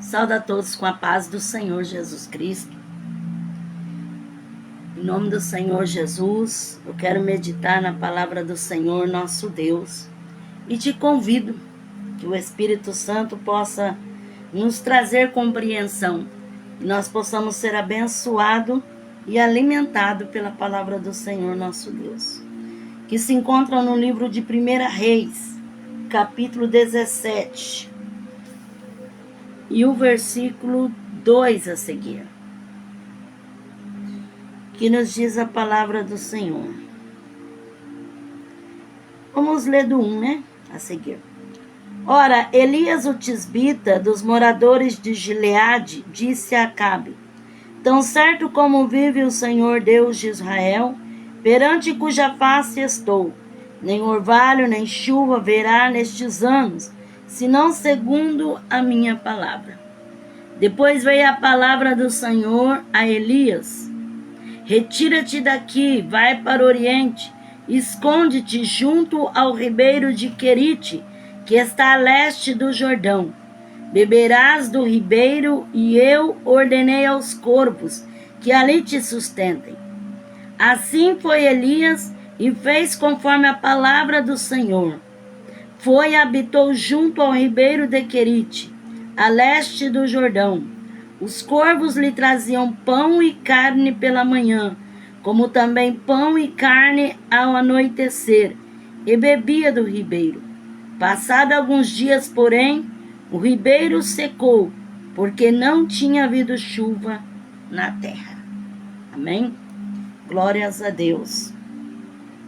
Saúdo a todos com a paz do Senhor Jesus Cristo. Em nome do Senhor Jesus, eu quero meditar na palavra do Senhor nosso Deus. E te convido que o Espírito Santo possa nos trazer compreensão. E nós possamos ser abençoados e alimentados pela palavra do Senhor nosso Deus. Que se encontra no livro de 1 Reis, capítulo 17. E o versículo 2 a seguir, que nos diz a palavra do Senhor. Vamos ler do 1, né? A seguir. Ora, Elias o tisbita, dos moradores de Gileade, disse a Acabe: tão certo como vive o Senhor Deus de Israel, perante cuja face estou, nem orvalho nem chuva haverá nestes anos, senão segundo a minha palavra. Depois veio a palavra do Senhor a Elias: retira-te daqui, vai para o oriente, esconde-te junto ao ribeiro de Querite, que está a leste do Jordão. Beberás do ribeiro, e eu ordenei aos corvos que ali te sustentem. Assim foi Elias e fez conforme a palavra do Senhor. Foi e habitou junto ao ribeiro de Querite, a leste do Jordão. Os corvos lhe traziam pão e carne pela manhã, como também pão e carne ao anoitecer, e bebia do ribeiro. Passado alguns dias, porém, o ribeiro secou, porque não tinha havido chuva na terra. Amém? Glórias a Deus.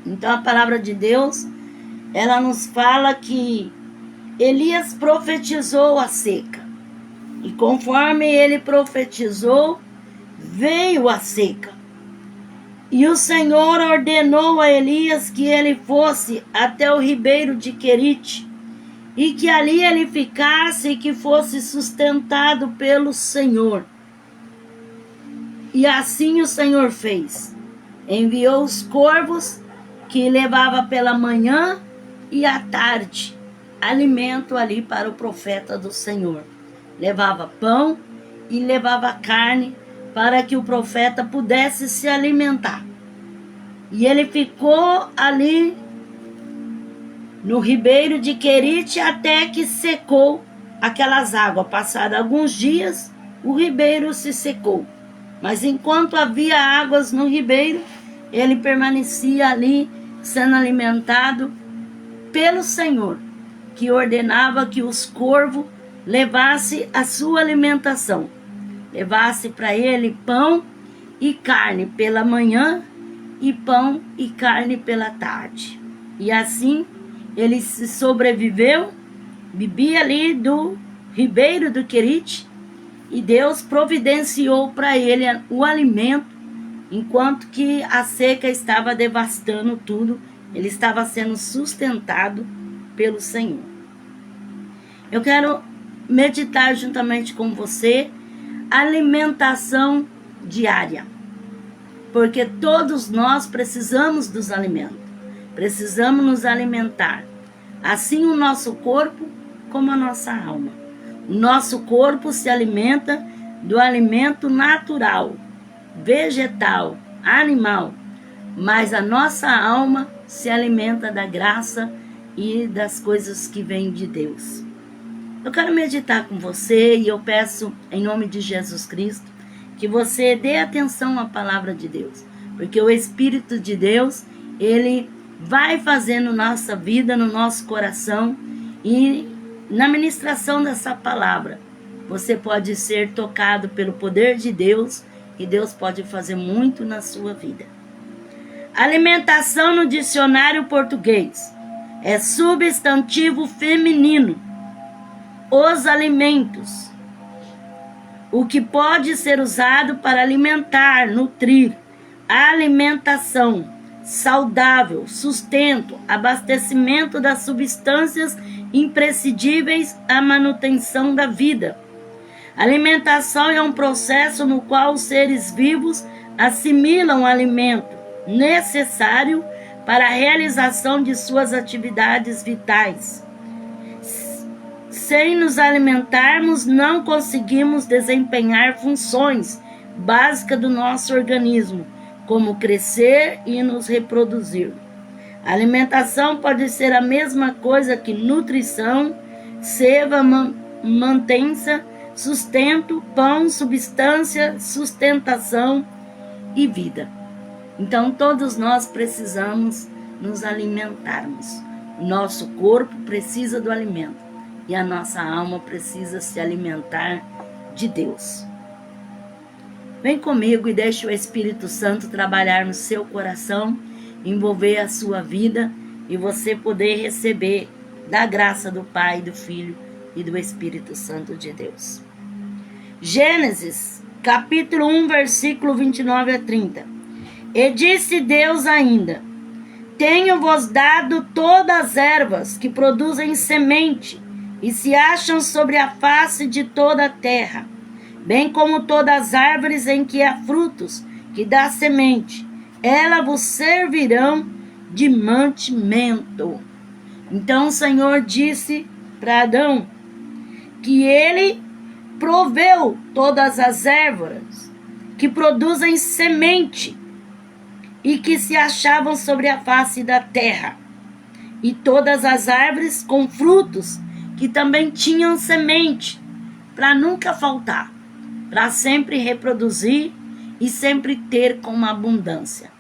Então a palavra de Deus, ela nos fala que Elias profetizou a seca. E conforme ele profetizou, veio a seca. E o Senhor ordenou a Elias que ele fosse até o ribeiro de Querite, e que ali ele ficasse e que fosse sustentado pelo Senhor. E assim o Senhor fez. Enviou os corvos que levava pela manhã e à tarde alimento ali para o profeta do Senhor. Levava pão e levava carne para que o profeta pudesse se alimentar. E ele ficou ali no ribeiro de Querite até que secou aquelas águas. Passados alguns dias, o ribeiro se secou. Mas enquanto havia águas no ribeiro, ele permanecia ali sendo alimentado pelo Senhor, que ordenava que os corvos levassem a sua alimentação. Levasse para ele pão e carne pela manhã e pão e carne pela tarde. E assim ele se sobreviveu, bebia ali do ribeiro do Querite, e Deus providenciou para ele o alimento, enquanto que a seca estava devastando tudo. Ele estava sendo sustentado pelo Senhor. Eu quero meditar juntamente com você alimentação diária, porque todos nós precisamos dos alimentos, precisamos nos alimentar, assim o nosso corpo como a nossa alma. O nosso corpo se alimenta do alimento natural, vegetal, animal, mas a nossa alma se alimenta da graça e das coisas que vêm de Deus. Eu quero meditar com você e eu peço, em nome de Jesus Cristo, que você dê atenção à palavra de Deus, porque o Espírito de Deus, ele vai fazendo nossa vida, no nosso coração, e na ministração dessa palavra, você pode ser tocado pelo poder de Deus, e Deus pode fazer muito na sua vida. Alimentação no dicionário português é substantivo feminino. Os alimentos, o que pode ser usado para alimentar, nutrir, alimentação, saudável, sustento, abastecimento das substâncias imprescindíveis à manutenção da vida. Alimentação é um processo no qual os seres vivos assimilam alimento necessário para a realização de suas atividades vitais. sem nos alimentarmos, não conseguimos desempenhar funções básicas do nosso organismo, como crescer e nos reproduzir. A alimentação pode ser a mesma coisa que nutrição, seiva, mantença, sustento, pão, substância, sustentação e vida. Então, todos nós precisamos nos alimentarmos. O nosso corpo precisa do alimento e a nossa alma precisa se alimentar de Deus. Vem comigo e deixe o Espírito Santo trabalhar no seu coração, envolver a sua vida e você poder receber da graça do Pai, do Filho e do Espírito Santo de Deus. Gênesis, capítulo 1, versículo 29 a 30. E disse Deus ainda: tenho-vos dado todas as ervas que produzem semente e se acham sobre a face de toda a terra, bem como todas as árvores em que há frutos, que dá semente, elas vos servirão de mantimento. Então o Senhor disse para Adão que ele proveu todas as ervas que produzem semente e que se achavam sobre a face da terra, e todas as árvores com frutos que também tinham semente, para nunca faltar, para sempre reproduzir e sempre ter com abundância,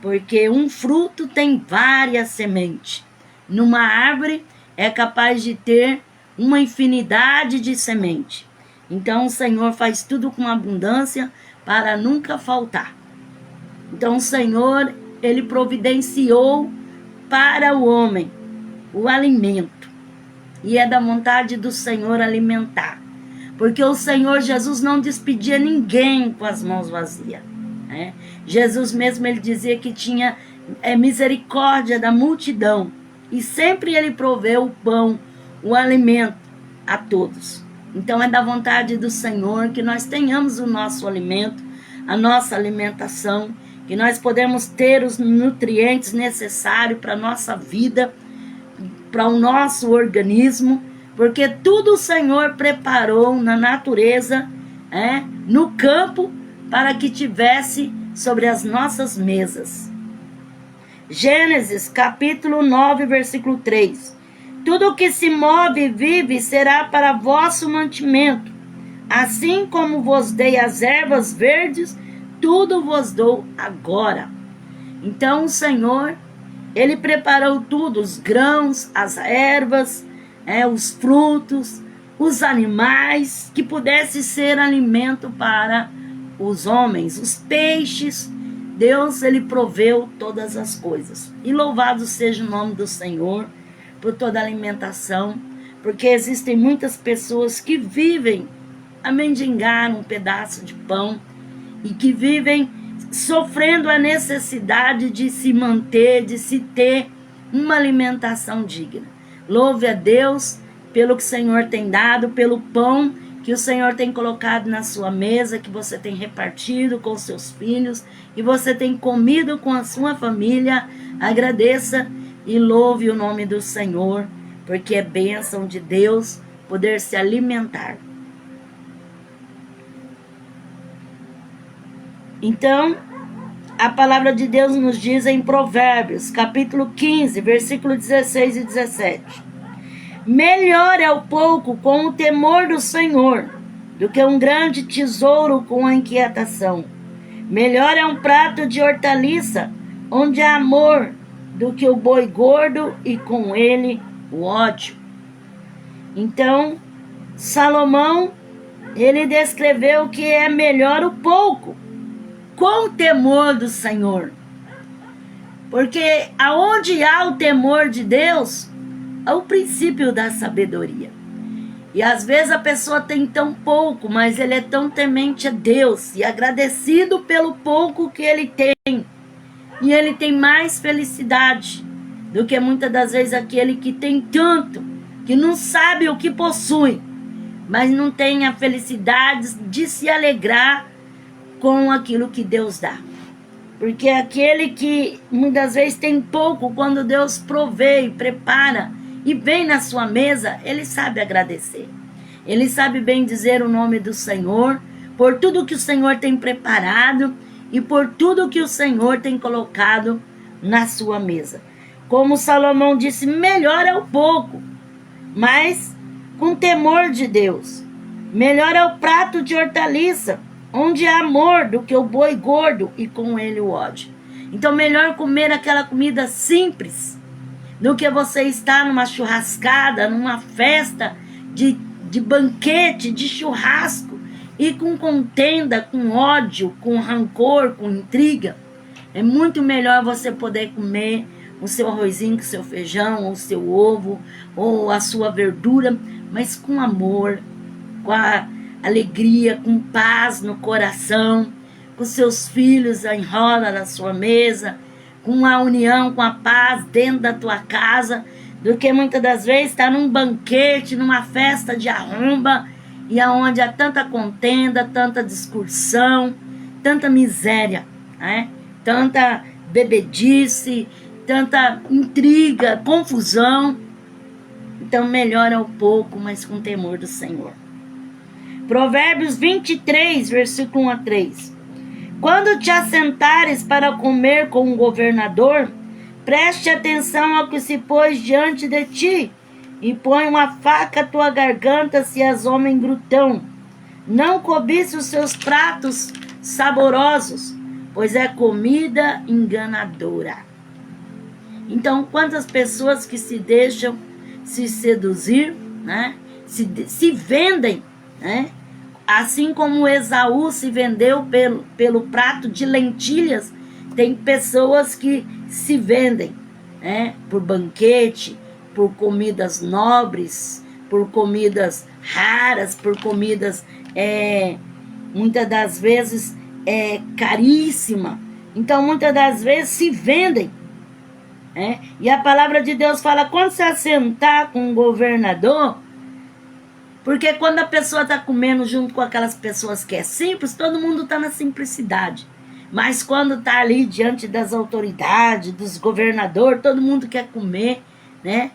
porque um fruto tem várias sementes. Numa árvore é capaz de ter uma infinidade de sementes. Então o Senhor faz tudo com abundância para nunca faltar. Então o Senhor, ele providenciou para o homem o alimento. E é da vontade do Senhor alimentar. Porque o Senhor Jesus não despedia ninguém com as mãos vazias. Né? Jesus mesmo, ele dizia que tinha misericórdia da multidão. E sempre ele proveu o pão, o alimento a todos. Então é da vontade do Senhor que nós tenhamos o nosso alimento, a nossa alimentação, que nós podemos ter os nutrientes necessários para a nossa vida, para o nosso organismo, porque tudo o Senhor preparou na natureza, no campo, para que tivesse sobre as nossas mesas. Gênesis, capítulo 9, versículo 3. Tudo que se move e vive será para vosso mantimento. Assim como vos dei as ervas verdes, tudo vos dou agora. Então o Senhor, ele preparou tudo, os grãos, as ervas, os frutos, os animais, que pudesse ser alimento para os homens, os peixes. Deus, ele proveu todas as coisas. E louvado seja o nome do Senhor por toda a alimentação, porque existem muitas pessoas que vivem a mendigar um pedaço de pão e que vivem sofrendo a necessidade de se manter, de se ter uma alimentação digna. Louve a Deus pelo que o Senhor tem dado, pelo pão que o Senhor tem colocado na sua mesa, que você tem repartido com seus filhos, e você tem comido com a sua família. Agradeça e louve o nome do Senhor, porque é bênção de Deus poder se alimentar. Então, a palavra de Deus nos diz em Provérbios, capítulo 15, versículo 16 e 17. Melhor é o pouco com o temor do Senhor, do que um grande tesouro com a inquietação. Melhor é um prato de hortaliça, onde há amor, do que o boi gordo e com ele o ódio. Então, Salomão, ele descreveu que é melhor o pouco, com o temor do Senhor. Porque aonde há o temor de Deus, há o princípio da sabedoria. E às vezes a pessoa tem tão pouco, mas ele é tão temente a Deus e agradecido pelo pouco que ele tem. E ele tem mais felicidade do que muitas das vezes aquele que tem tanto, que não sabe o que possui, mas não tem a felicidade de se alegrar com aquilo que Deus dá. Porque aquele que muitas vezes tem pouco, quando Deus provê e prepara e vem na sua mesa, ele sabe agradecer. Ele sabe bem dizer o nome do Senhor, por tudo que o Senhor tem preparado e por tudo que o Senhor tem colocado na sua mesa. Como Salomão disse, melhor é o pouco, mas com temor de Deus. Melhor é o prato de hortaliça, onde há amor, do que o boi gordo e com ele o ódio. Então, melhor comer aquela comida simples do que você estar numa churrascada, numa festa de banquete, de churrasco, e com contenda, com ódio, com rancor, com intriga. É muito melhor você poder comer o seu arrozinho, com o seu feijão, ou o seu ovo, ou a sua verdura, mas com amor, com a alegria, com paz no coração, com seus filhos em roda na sua mesa, com a união, com a paz dentro da tua casa, do que muitas das vezes estar num banquete, numa festa de arromba, e aonde há tanta contenda, tanta discussão, tanta miséria, né? Tanta bebedice, tanta intriga, confusão. Então melhor é o pouco, mas com temor do Senhor. Provérbios 23, versículo 1 a 3. Quando te assentares para comer com um governador, preste atenção ao que se pôs diante de ti, e põe uma faca à tua garganta se és homem glutão. Não cobice os seus pratos saborosos, pois é comida enganadora. Então, quantas pessoas que se deixam se seduzir, né? Se vendem, né? Assim como Esaú se vendeu pelo prato de lentilhas, tem pessoas que se vendem, né? Por banquete, por comidas nobres, por comidas raras, por comidas, muitas das vezes, caríssima. Então, muitas das vezes se vendem. E a palavra de Deus fala, quando se assentar com um governador, porque quando a pessoa está comendo junto com aquelas pessoas que é simples, todo mundo está na simplicidade. Mas quando está ali diante das autoridades, dos governadores, todo mundo quer comer, né?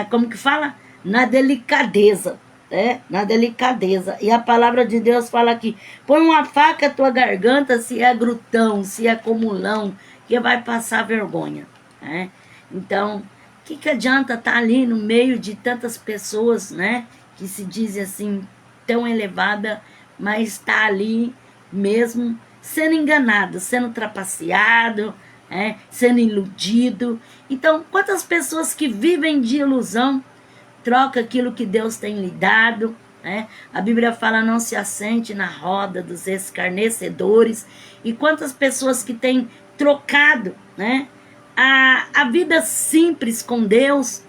Como que fala? Na delicadeza, né? Na delicadeza. E a palavra de Deus fala aqui, põe uma faca à tua garganta se é glutão, se é comulão, que vai passar vergonha, né? Então, o que adianta estar ali no meio de tantas pessoas, né? Que se dizem assim, tão elevada, mas está ali mesmo sendo enganado, sendo trapaceado, sendo iludido. Então, quantas pessoas que vivem de ilusão, troca aquilo que Deus tem lhe dado, né? A Bíblia fala, não se assente na roda dos escarnecedores. E quantas pessoas que têm trocado, né, a vida simples com Deus,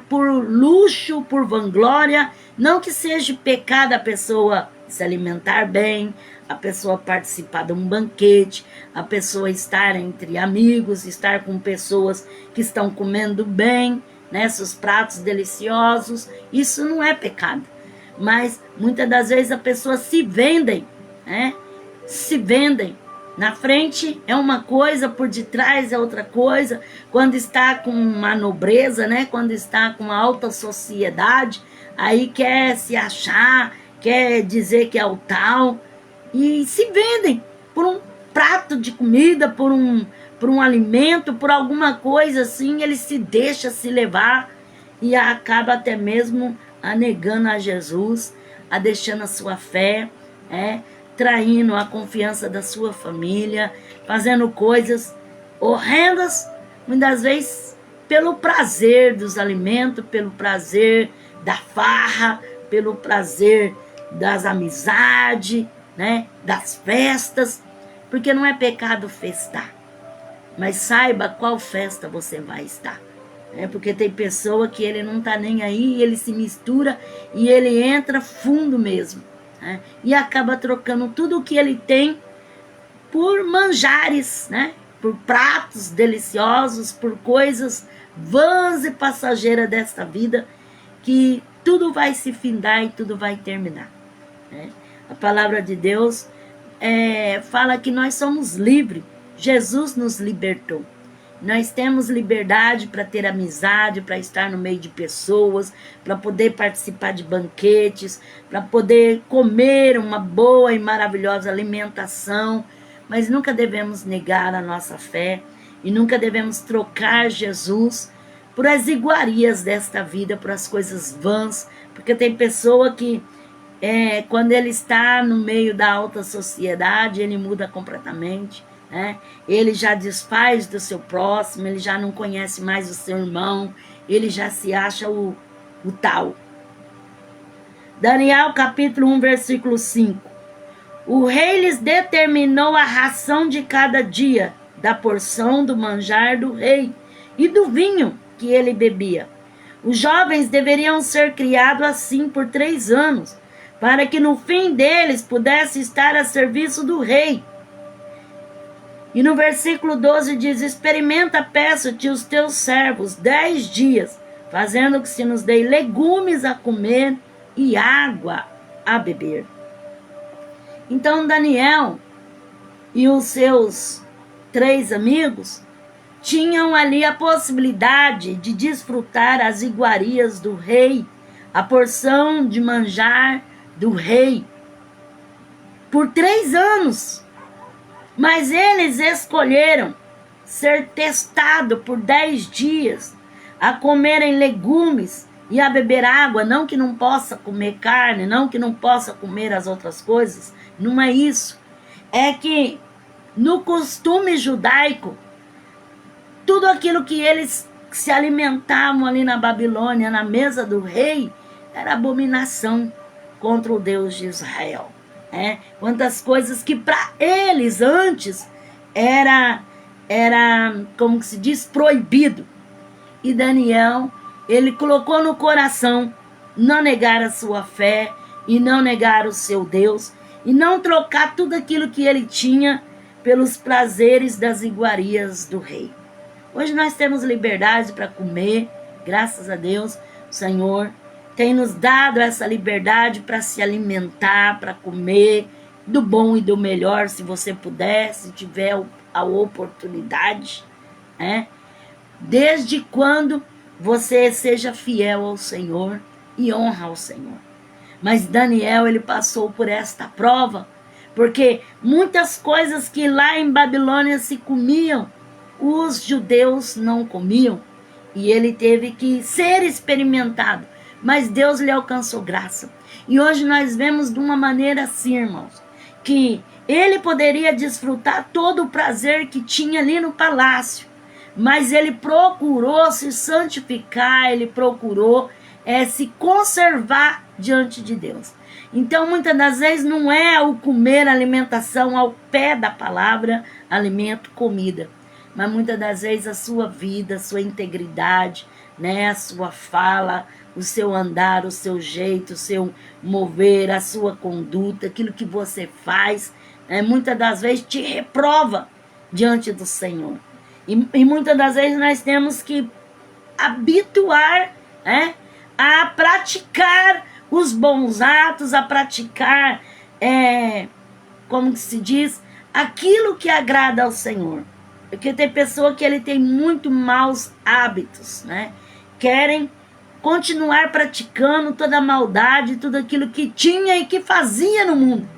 por luxo, por vanglória. Não que seja pecado a pessoa se alimentar bem, a pessoa participar de um banquete, a pessoa estar entre amigos, estar com pessoas que estão comendo bem, né, seus pratos deliciosos. Isso não é pecado. Mas muitas das vezes as pessoas se vendem, né? Se vendem. Na frente é uma coisa, por detrás é outra coisa. Quando está com uma nobreza, né? Quando está com uma alta sociedade, aí quer se achar, quer dizer que é o tal. E se vendem por um prato de comida, por um alimento, por alguma coisa assim. Ele se deixa se levar e acaba até mesmo anegando a Jesus, a deixando a sua fé, traindo a confiança da sua família, fazendo coisas horrendas, muitas vezes pelo prazer dos alimentos, pelo prazer da farra, pelo prazer das amizades, né, das festas, porque não é pecado festar, mas saiba qual festa você vai estar. Porque tem pessoa que ele não está nem aí, ele se mistura e ele entra fundo mesmo, né? E acaba trocando tudo o que ele tem por manjares, né? Por pratos deliciosos, por coisas vãs e passageiras desta vida, que tudo vai se findar e tudo vai terminar, né? A palavra de Deus fala que nós somos livres, Jesus nos libertou. Nós temos liberdade para ter amizade, para estar no meio de pessoas, para poder participar de banquetes, para poder comer uma boa e maravilhosa alimentação, mas nunca devemos negar a nossa fé e nunca devemos trocar Jesus por as iguarias desta vida, por as coisas vãs, porque tem pessoa que quando ele está no meio da alta sociedade, ele muda completamente, né? Ele já desfaz do seu próximo, ele já não conhece mais o seu irmão, ele já se acha o tal. Daniel capítulo 1, versículo 5. O rei lhes determinou a ração de cada dia, da porção do manjar do rei e do vinho que ele bebia. Os jovens deveriam ser criados assim por 3 anos, para que no fim deles pudesse estar a serviço do rei. E no versículo 12 diz: experimenta, peço-te os teus servos 10 dias, fazendo que se nos dê legumes a comer e água a beber. Então Daniel e os seus 3 amigos tinham ali a possibilidade de desfrutar as iguarias do rei, a porção de manjar do rei, por 3 anos. Mas eles escolheram ser testados por 10 dias, a comerem legumes e a beber água. Não que não possa comer carne, não que não possa comer as outras coisas, não é isso. É que no costume judaico, tudo aquilo que eles se alimentavam ali na Babilônia, na mesa do rei, era abominação contra o Deus de Israel. Quantas coisas que para eles antes era, como que se diz, proibido. E Daniel, ele colocou no coração não negar a sua fé e não negar o seu Deus e não trocar tudo aquilo que ele tinha pelos prazeres das iguarias do rei. Hoje nós temos liberdade para comer, graças a Deus. O Senhor tem nos dado essa liberdade para se alimentar, para comer do bom e do melhor, se você puder, se tiver a oportunidade, desde quando você seja fiel ao Senhor e honra ao Senhor. Mas Daniel, ele passou por esta prova, porque muitas coisas que lá em Babilônia se comiam, os judeus não comiam, e ele teve que ser experimentado, mas Deus lhe alcançou graça. E hoje nós vemos de uma maneira assim, irmãos, que ele poderia desfrutar todo o prazer que tinha ali no palácio, mas ele procurou se santificar, ele procurou se conservar diante de Deus. Então, muitas das vezes, não é o comer, a alimentação ao pé da palavra, alimento, comida, mas muitas das vezes a sua vida, a sua integridade, a sua fala, o seu andar, o seu jeito, o seu mover, a sua conduta, aquilo que você faz, muitas das vezes te reprova diante do Senhor. E muitas das vezes nós temos que habituar a praticar os bons atos, a praticar, como que se diz, aquilo que agrada ao Senhor. Porque tem pessoa que ele tem muito maus hábitos, querem continuar praticando toda a maldade, tudo aquilo que tinha e que fazia no mundo.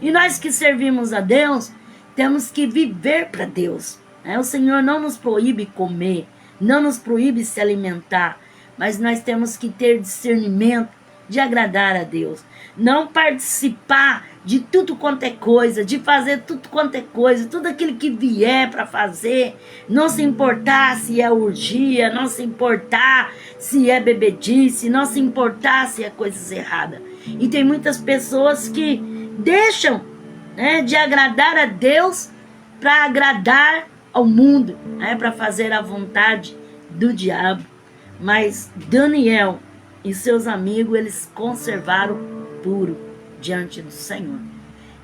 E nós que servimos a Deus, temos que viver para Deus. O Senhor não nos proíbe comer, não nos proíbe se alimentar, mas nós temos que ter discernimento de agradar a Deus. Não participar de tudo quanto é coisa, de fazer tudo quanto é coisa, tudo aquilo que vier para fazer, não se importar se é orgia, não se importar se é bebedice, não se importar se é coisas erradas. E tem muitas pessoas que deixam de agradar a Deus para agradar ao mundo, para fazer a vontade do diabo. Mas Daniel e seus amigos, eles conservaram puro diante do Senhor.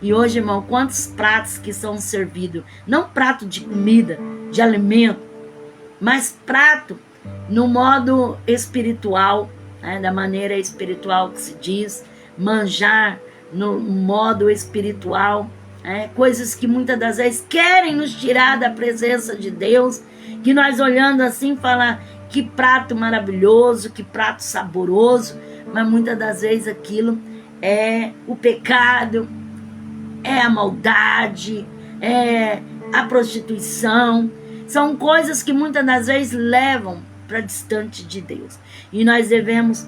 E hoje, irmão, quantos pratos que são servidos, não prato de comida, de alimento, mas prato no modo espiritual, da maneira espiritual que se diz, manjar no modo espiritual, coisas que muitas das vezes querem nos tirar da presença de Deus, que nós olhando assim falar que prato maravilhoso, que prato saboroso, mas muitas das vezes aquilo é o pecado, é a maldade, é a prostituição, são coisas que muitas das vezes levam para distante de Deus. E nós devemos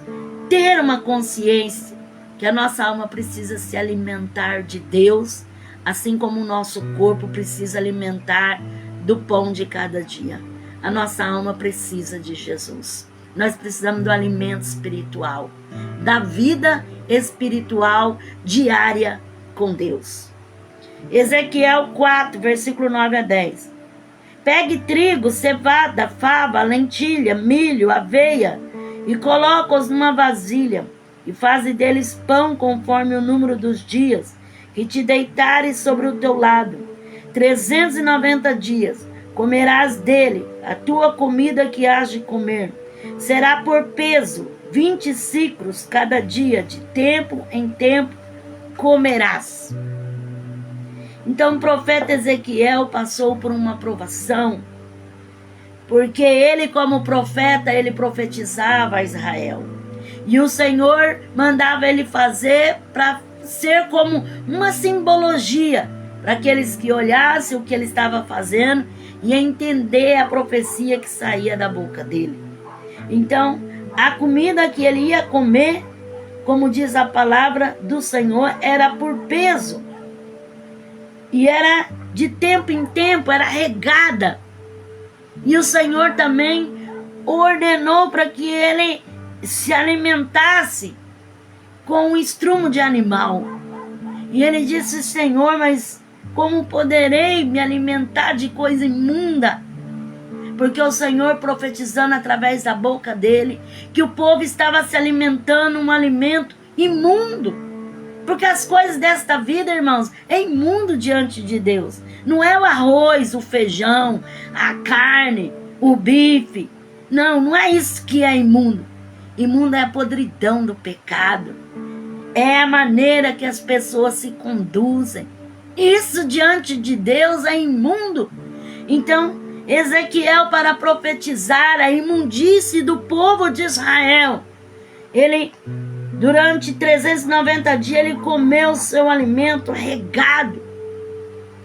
ter uma consciência que a nossa alma precisa se alimentar de Deus, assim como o nosso corpo precisa alimentar do pão de cada dia. A nossa alma precisa de Jesus. Nós precisamos do alimento espiritual, da vida espiritual diária com Deus. Ezequiel 4, versículo 9 a 10. Pegue trigo, cevada, fava, lentilha, milho, aveia e coloca-os numa vasilha e faze deles pão conforme o número dos dias que te deitares sobre o teu lado. 390 dias comerás dele a tua comida que hás de comer. Será por peso, 20 siclos cada dia, de tempo em tempo comerás. Então o profeta Ezequiel passou por uma provação, porque ele, como profeta, ele profetizava a Israel. E o Senhor mandava ele fazer para ser como uma simbologia para aqueles que olhassem o que ele estava fazendo e entender a profecia que saía da boca dele. Então, a comida que ele ia comer, como diz a palavra do Senhor, era por peso. E era de tempo em tempo, era regada. E o Senhor também ordenou para que ele se alimentasse com um estrumo de animal. E ele disse: Senhor, mas como poderei me alimentar de coisa imunda? Porque o Senhor profetizando através da boca dele que o povo estava se alimentando um alimento imundo. Porque as coisas desta vida, irmãos, é imundo diante de Deus. Não é o arroz, o feijão, a carne, o bife. Não, não é isso que é imundo. Imundo é a podridão do pecado. É a maneira que as pessoas se conduzem. Isso diante de Deus é imundo. Então, Ezequiel, para profetizar a imundície do povo de Israel, ele, durante 390 dias, ele comeu o seu alimento regado.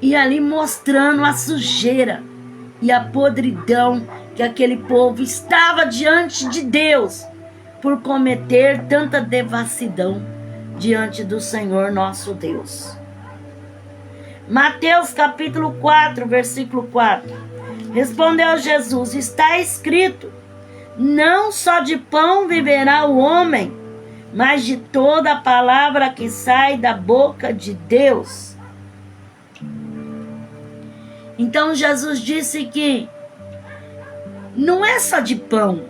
E ali mostrando a sujeira e a podridão que aquele povo estava diante de Deus por cometer tanta devassidão diante do Senhor nosso Deus. Mateus capítulo 4, versículo 4. Respondeu Jesus: está escrito, não só de pão viverá o homem, mas de toda a palavra que sai da boca de Deus. Então Jesus disse que não é só de pão.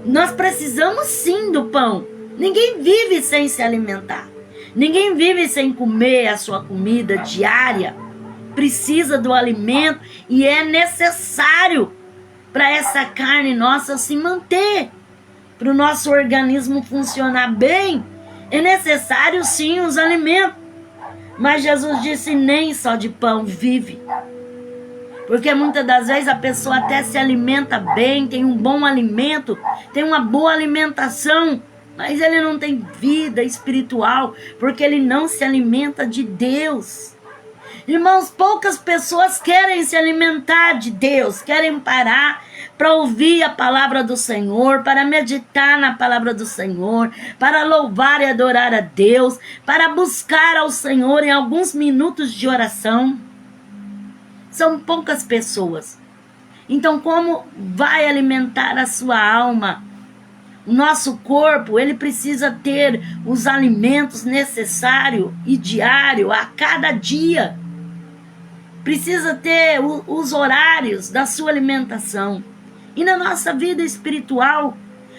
Nós precisamos sim do pão. Ninguém vive sem se alimentar. Ninguém vive sem comer a sua comida diária. Precisa do alimento e é necessário para essa carne nossa se manter, para o nosso organismo funcionar bem. É necessário sim os alimentos. Mas Jesus disse: nem só de pão vive. Porque muitas das vezes a pessoa até se alimenta bem, tem um bom alimento, tem uma boa alimentação, mas ele não tem vida espiritual, porque ele não se alimenta de Deus. Irmãos, poucas pessoas querem se alimentar de Deus, querem parar para ouvir a palavra do Senhor, para meditar na palavra do Senhor, para louvar e adorar a Deus, para buscar ao Senhor em alguns minutos de oração. São poucas pessoas. Então, como vai alimentar a sua alma? O nosso corpo, ele precisa ter os alimentos necessários e diário, a cada dia. Precisa ter os horários da sua alimentação. E na nossa vida espiritual,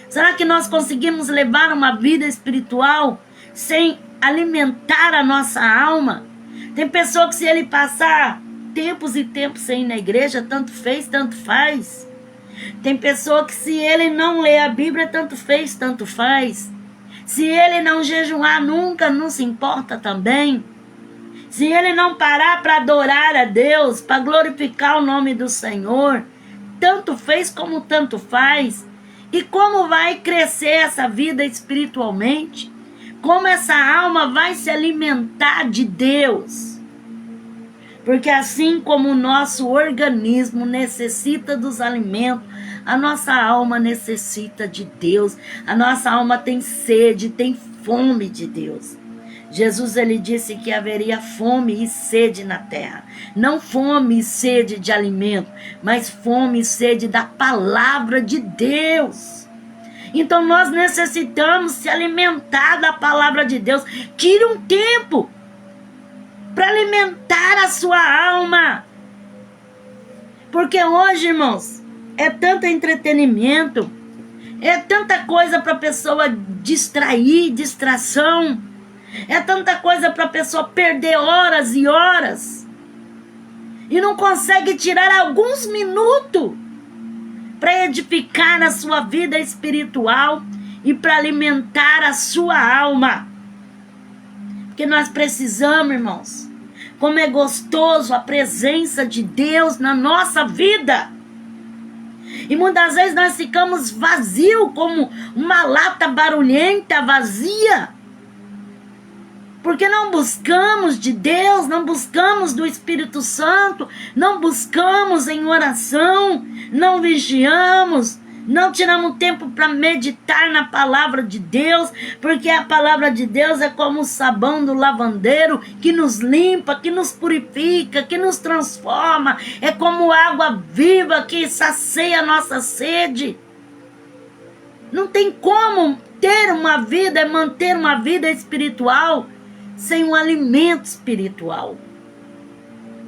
será que nós conseguimos levar uma vida espiritual sem alimentar a nossa alma? Tem pessoa que, se ele passar tempos e tempos sem ir na igreja, tanto fez, tanto faz. Tem pessoa que, se ele não lê a Bíblia, tanto fez, tanto faz. Se ele não jejuar nunca, não se importa também. se ele não parar para adorar a Deus, para glorificar o nome do Senhor, tanto fez como tanto faz. E como vai crescer essa vida espiritualmente? Como essa alma vai se alimentar de Deus? Porque assim como o nosso organismo necessita dos alimentos, a nossa alma necessita de Deus. A nossa alma tem sede, tem fome de Deus. Jesus, ele disse que haveria fome e sede na terra. Não fome e sede de alimento, mas fome e sede da palavra de Deus. Então nós necessitamos se alimentar da palavra de Deus. Tire um tempo para alimentar a sua alma. Porque hoje, irmãos, é tanto entretenimento, é tanta coisa para a pessoa distrair, distração, é tanta coisa para a pessoa perder horas e horas, e não consegue tirar alguns minutos para edificar a sua vida espiritual e para alimentar a sua alma. Porque nós precisamos, irmãos, como é gostoso a presença de Deus na nossa vida. E muitas vezes nós ficamos vazios, como uma lata barulhenta, vazia. Porque não buscamos de Deus, não buscamos do Espírito Santo, não buscamos em oração, não vigiamos, não tiramos tempo para meditar na palavra de Deus, porque a palavra de Deus é como o sabão do lavandeiro, que nos limpa, que nos purifica, que nos transforma, é como água viva que sacia a nossa sede. Não tem como ter uma vida e manter uma vida espiritual sem um alimento espiritual.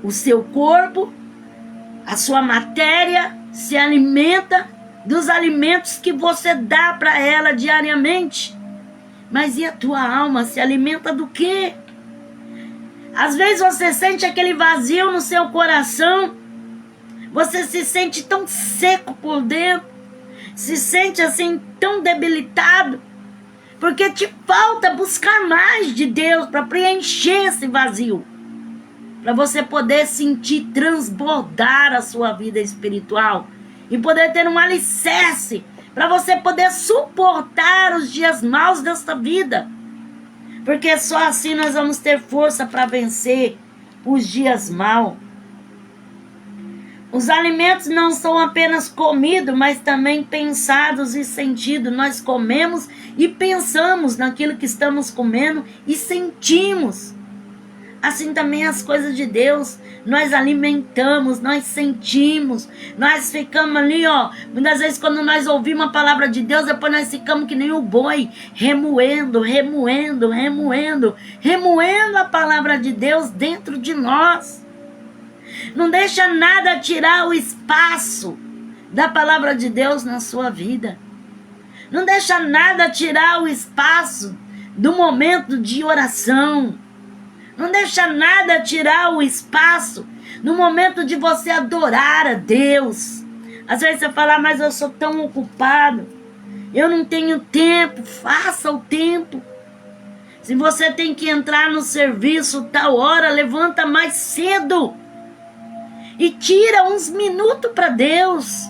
O seu corpo, a sua matéria se alimenta dos alimentos que você dá para ela diariamente. Mas e a tua alma se alimenta do quê? Às vezes você sente aquele vazio no seu coração, você se sente tão seco por dentro, se sente assim tão debilitado, porque te falta buscar mais de Deus para preencher esse vazio, para você poder sentir transbordar a sua vida espiritual e poder ter um alicerce para você poder suportar os dias maus desta vida, porque só assim nós vamos ter força para vencer os dias maus. Os alimentos não são apenas comidos, mas também pensados e sentidos. Nós comemos e pensamos naquilo que estamos comendo e sentimos. Assim também as coisas de Deus, nós alimentamos, nós sentimos, nós ficamos ali, muitas vezes quando nós ouvimos a palavra de Deus, depois nós ficamos que nem o boi, remoendo a palavra de Deus dentro de nós. Não deixa nada tirar o espaço da palavra de Deus na sua vida. Não deixa nada tirar o espaço do momento de oração. Não deixa nada tirar o espaço no momento de você adorar a Deus. Às vezes você fala, mas eu sou tão ocupado, eu não tenho tempo. Faça o tempo. Se você tem que entrar no serviço tal hora, levanta mais cedo e tira uns minutos para Deus.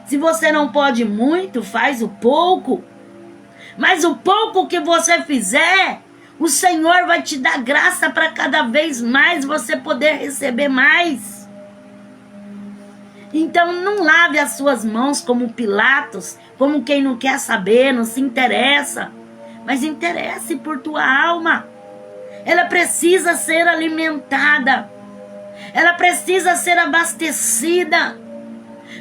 Se você não pode muito, faz o pouco. Mas o pouco que você fizer, o Senhor vai te dar graça para cada vez mais você poder receber mais. Então não lave as suas mãos como Pilatos, como quem não quer saber, não se interessa. Mas interesse por tua alma. Ela precisa ser alimentada. Ela precisa ser abastecida,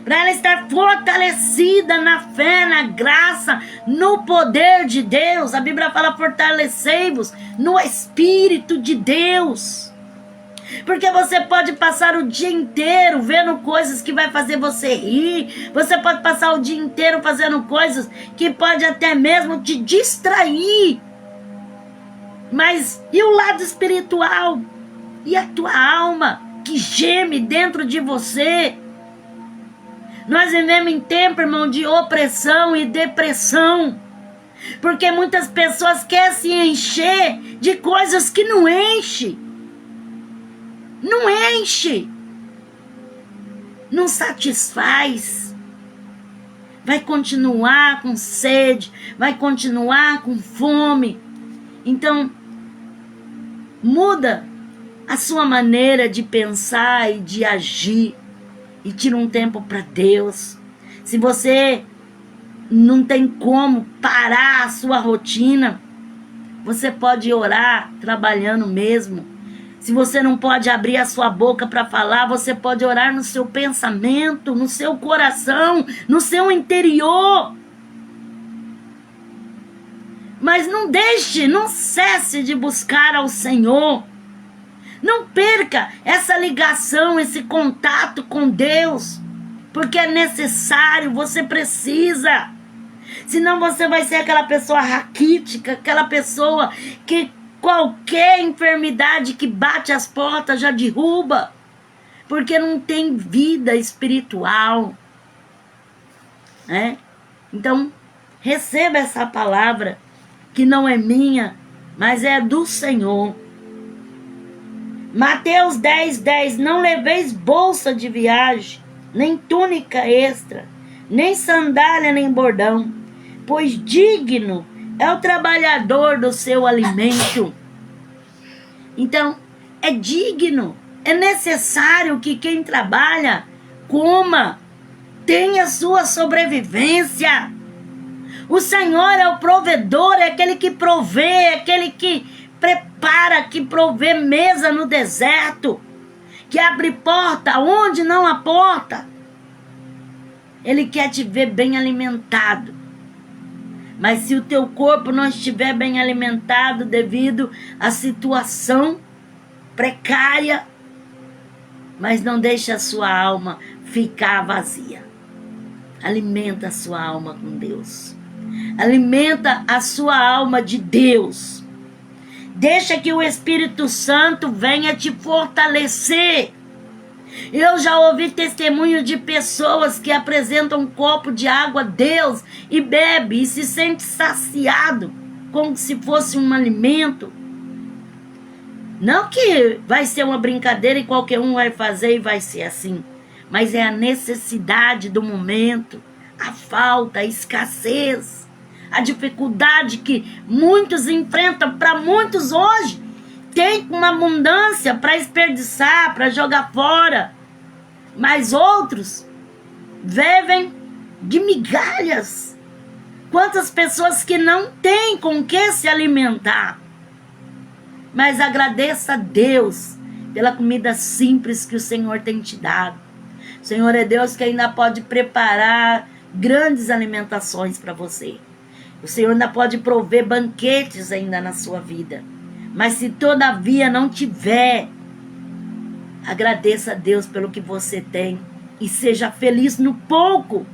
para ela estar fortalecida na fé, na graça, no poder de Deus. A Bíblia fala, fortalecei-vos no Espírito de Deus. Porque você pode passar o dia inteiro vendo coisas que vai fazer você rir. Você pode passar o dia inteiro fazendo coisas que pode até mesmo te distrair. Mas e o lado espiritual? E a tua alma que geme dentro de você? Nós vivemos em tempo, irmão, de opressão e depressão. Porque muitas pessoas querem se encher de coisas que não enche. Não enche. Não satisfaz. Vai continuar com sede, vai continuar com fome. Então, muda a sua maneira de pensar e de agir. E tira um tempo para Deus. Se você não tem como parar a sua rotina, você pode orar trabalhando mesmo. Se você não pode abrir a sua boca para falar, você pode orar no seu pensamento, no seu coração, no seu interior. Mas não deixe, não cesse de buscar ao Senhor. Não perca essa ligação, esse contato com Deus, porque é necessário, você precisa. Senão você vai ser aquela pessoa raquítica, aquela pessoa que qualquer enfermidade que bate as portas já derruba, porque não tem vida espiritual, né? Então, receba essa palavra, que não é minha, mas é do Senhor. Mateus 10:10, não leveis bolsa de viagem, nem túnica extra, nem sandália, nem bordão, pois digno é o trabalhador do seu alimento. Então, é digno, é necessário que quem trabalha coma, tenha sua sobrevivência. O Senhor é o provedor, é aquele que provê, é aquele que prepara, que provê mesa no deserto, que abre porta onde não há porta. Ele quer te ver bem alimentado. Mas se o teu corpo não estiver bem alimentado devido à situação precária, mas não deixe a sua alma ficar vazia. Alimenta a sua alma com Deus. Alimenta a sua alma de Deus. Deixa que o Espírito Santo venha te fortalecer. Eu já ouvi testemunho de pessoas que apresentam um copo de água a Deus e bebe e se sente saciado, como se fosse um alimento. Não que vai ser uma brincadeira e qualquer um vai fazer e vai ser assim, mas é a necessidade do momento, a falta, a escassez, a dificuldade que muitos enfrentam. Para muitos hoje, tem uma abundância para desperdiçar, para jogar fora. Mas outros vivem de migalhas. Quantas pessoas que não têm com que se alimentar. Mas agradeça a Deus pela comida simples que o Senhor tem te dado. O Senhor é Deus que ainda pode preparar grandes alimentações para você. O Senhor ainda pode prover banquetes ainda na sua vida. Mas se todavia não tiver, agradeça a Deus pelo que você tem e seja feliz no pouco.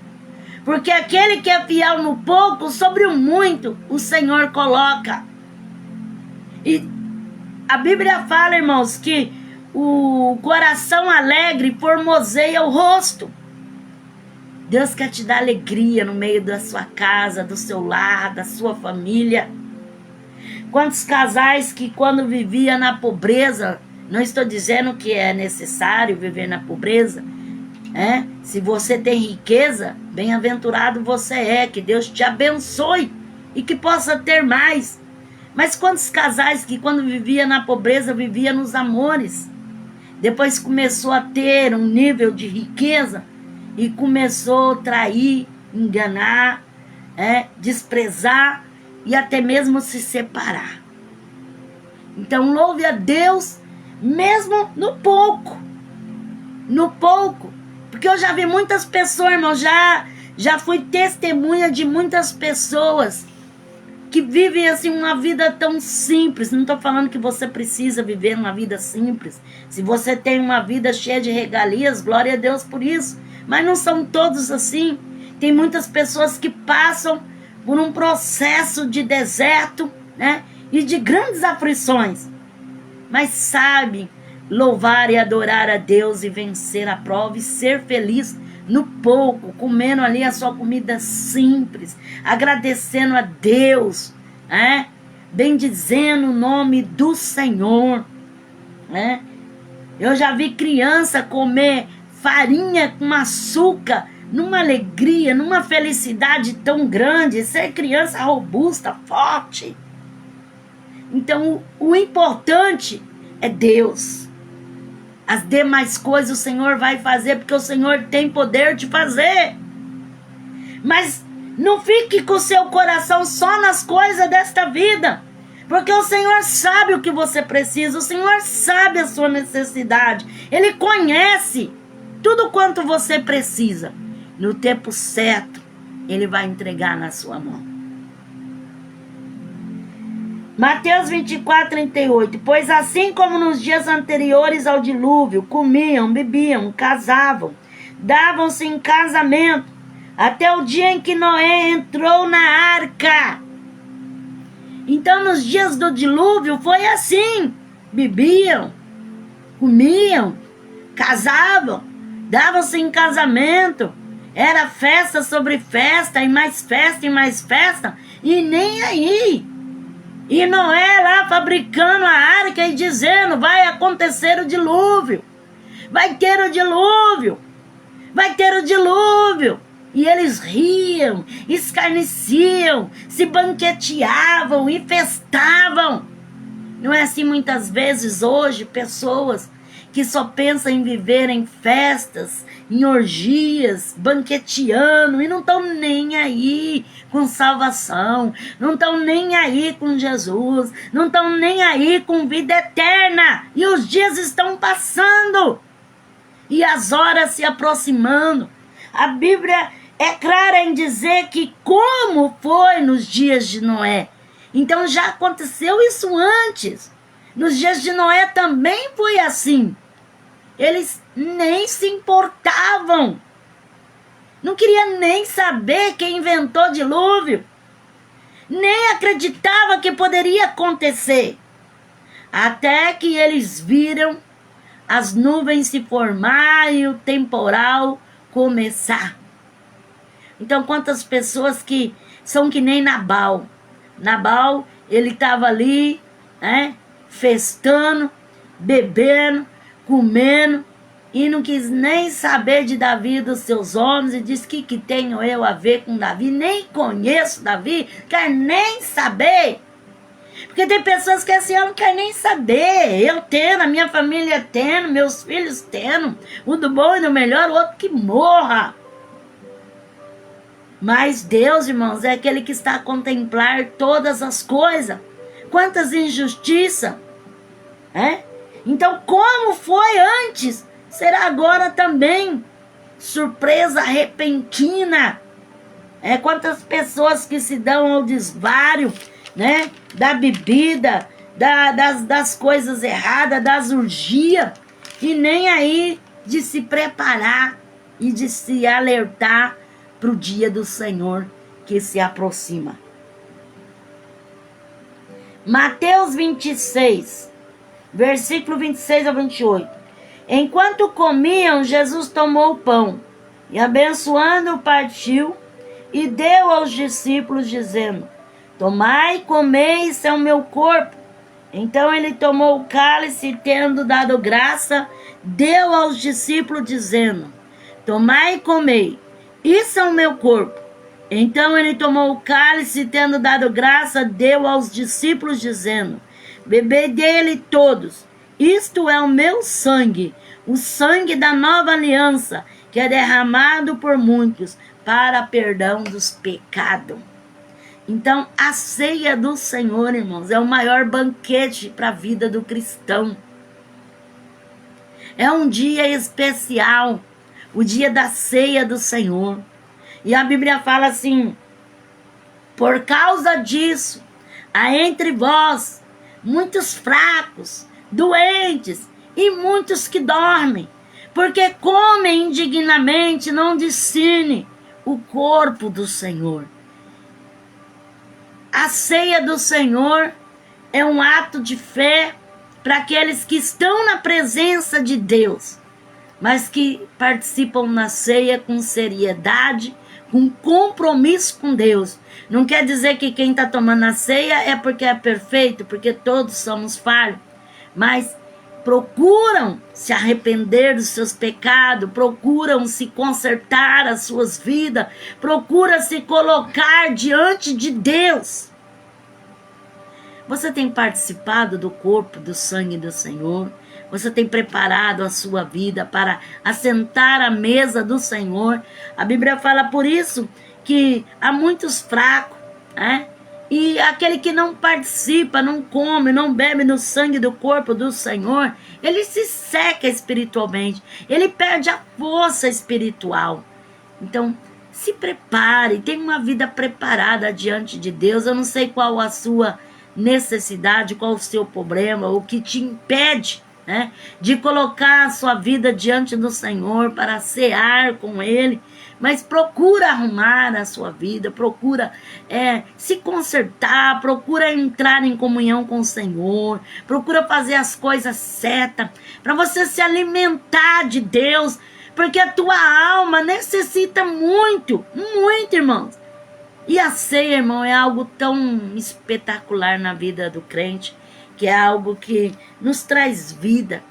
Porque aquele que é fiel no pouco, sobre o muito, o Senhor coloca. E a Bíblia fala, irmãos, que o coração alegre formoseia o rosto. Deus quer te dar alegria no meio da sua casa, do seu lar, da sua família. Quantos casais que quando vivia na pobreza, não estou dizendo que é necessário viver na pobreza, se você tem riqueza, bem-aventurado você é, que Deus te abençoe e que possa ter mais. Mas quantos casais que quando vivia na pobreza, vivia nos amores, depois começou a ter um nível de riqueza e começou a trair, enganar, desprezar e até mesmo se separar. Então louve a Deus mesmo no pouco. No pouco. Porque eu já vi muitas pessoas, irmão, já fui testemunha de muitas pessoas que vivem assim uma vida tão simples. Não estou falando que você precisa viver uma vida simples. Se você tem uma vida cheia de regalias, glória a Deus por isso. Mas não são todos assim. Tem muitas pessoas que passam por um processo de deserto, e de grandes aflições. Mas sabem louvar e adorar a Deus e vencer a prova e ser feliz no pouco, comendo ali a sua comida simples, agradecendo a Deus, bendizendo o nome do Senhor, Eu já vi criança comer farinha com açúcar, numa alegria, numa felicidade tão grande, ser criança robusta, forte. Então, o importante é Deus. As demais coisas o Senhor vai fazer, porque o Senhor tem poder de fazer. Mas não fique com o seu coração só nas coisas desta vida, porque o Senhor sabe o que você precisa, o Senhor sabe a sua necessidade. Ele conhece tudo quanto você precisa. No tempo certo, Ele vai entregar na sua mão. Mateus 24, 38. Pois assim como nos dias anteriores ao dilúvio, comiam, bebiam, casavam, davam-se em casamento, até o dia em que Noé entrou na arca. Então, nos dias do dilúvio, foi assim. Bebiam, comiam, casavam, davam-se em casamento. Era festa sobre festa, e mais festa, e nem aí. E Noé lá fabricando a arca e dizendo, vai acontecer o dilúvio. Vai ter o dilúvio. Vai ter o dilúvio. E eles riam, escarneciam, se banqueteavam e festavam. Não é assim muitas vezes hoje, pessoas que só pensam em viver em festas, em orgias, banqueteando, e não estão nem aí com salvação, não estão nem aí com Jesus, não estão nem aí com vida eterna. E os dias estão passando, e as horas se aproximando. A Bíblia é clara em dizer que como foi nos dias de Noé. Então já aconteceu isso antes. Nos dias de Noé também foi assim. Eles nem se importavam. Não queria nem saber quem inventou o dilúvio. Nem acreditava que poderia acontecer. Até que eles viram as nuvens se formar e o temporal começar. Então, quantas pessoas que são que nem Nabal. Nabal, ele estava ali, festando, bebendo, comendo, e não quis nem saber de Davi e dos seus homens, e disse, que tenho eu a ver com Davi? Nem conheço Davi, quer nem saber. Porque tem pessoas que assim, eu não quero nem saber, eu tendo, a minha família tendo, meus filhos tendo, o do bom e do melhor, o outro que morra. Mas Deus, irmãos, é aquele que está a contemplar todas as coisas. Quantas injustiças, Então, como foi antes, será agora também. Surpresa repentina. Quantas pessoas que se dão ao desvário, da bebida, das coisas erradas, das orgias, e nem aí de se preparar e de se alertar para o dia do Senhor que se aproxima. Mateus 26, versículo 26 a 28. Enquanto comiam, Jesus tomou o pão e, abençoando-o, partiu e deu aos discípulos, dizendo, tomai e comei, isso é o meu corpo. Então ele tomou o cálice e, tendo dado graça, deu aos discípulos, dizendo, tomai e comei, isso é o meu corpo. Então ele tomou o cálice e, tendo dado graça, deu aos discípulos, dizendo, bebei dele todos, isto é o meu sangue, o sangue da nova aliança, que é derramado por muitos para perdão dos pecados. Então, a ceia do Senhor, irmãos, é o maior banquete para a vida do cristão. É um dia especial, o dia da ceia do Senhor. E a Bíblia fala assim, por causa disso, há entre vós muitos fracos, doentes e muitos que dormem, porque comem indignamente, não discernem o corpo do Senhor. A ceia do Senhor é um ato de fé para aqueles que estão na presença de Deus. mas que participam na ceia com seriedade, com compromisso com Deus. Não quer dizer que quem está tomando a ceia é porque é perfeito, porque todos somos falhos, mas procuram se arrepender dos seus pecados, procuram se consertar as suas vidas, procuram se colocar diante de Deus. Você tem participado do corpo, do sangue do Senhor? Você tem preparado a sua vida para assentar à mesa do Senhor? A Bíblia fala por isso que há muitos fracos, né? E aquele que não participa, não come, não bebe no sangue do corpo do Senhor, ele se seca espiritualmente, ele perde a força espiritual. Então, se prepare, tenha uma vida preparada diante de Deus. Eu não sei qual a sua necessidade, qual o seu problema, o que te impede, né, de colocar a sua vida diante do Senhor para cear com Ele, mas procura arrumar a sua vida, procura se consertar, procura entrar em comunhão com o Senhor, procura fazer as coisas certas, para você se alimentar de Deus, porque a tua alma necessita muito, muito, irmãos. E a ceia, irmão, é algo tão espetacular na vida do crente, que é algo que nos traz vida,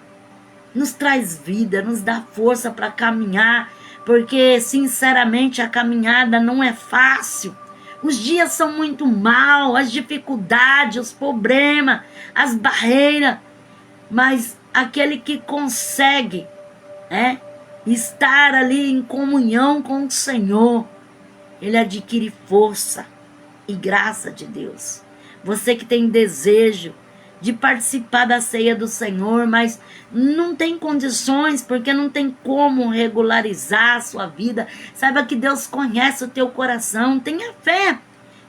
nos dá força para caminhar, porque, sinceramente, a caminhada não é fácil. Os dias são muito maus, as dificuldades, os problemas, as barreiras, mas aquele que consegue estar ali em comunhão com o Senhor, ele adquire força e graça de Deus. Você que tem desejo de participar da ceia do Senhor, mas não tem condições, porque não tem como regularizar a sua vida, saiba que Deus conhece o teu coração, tenha fé.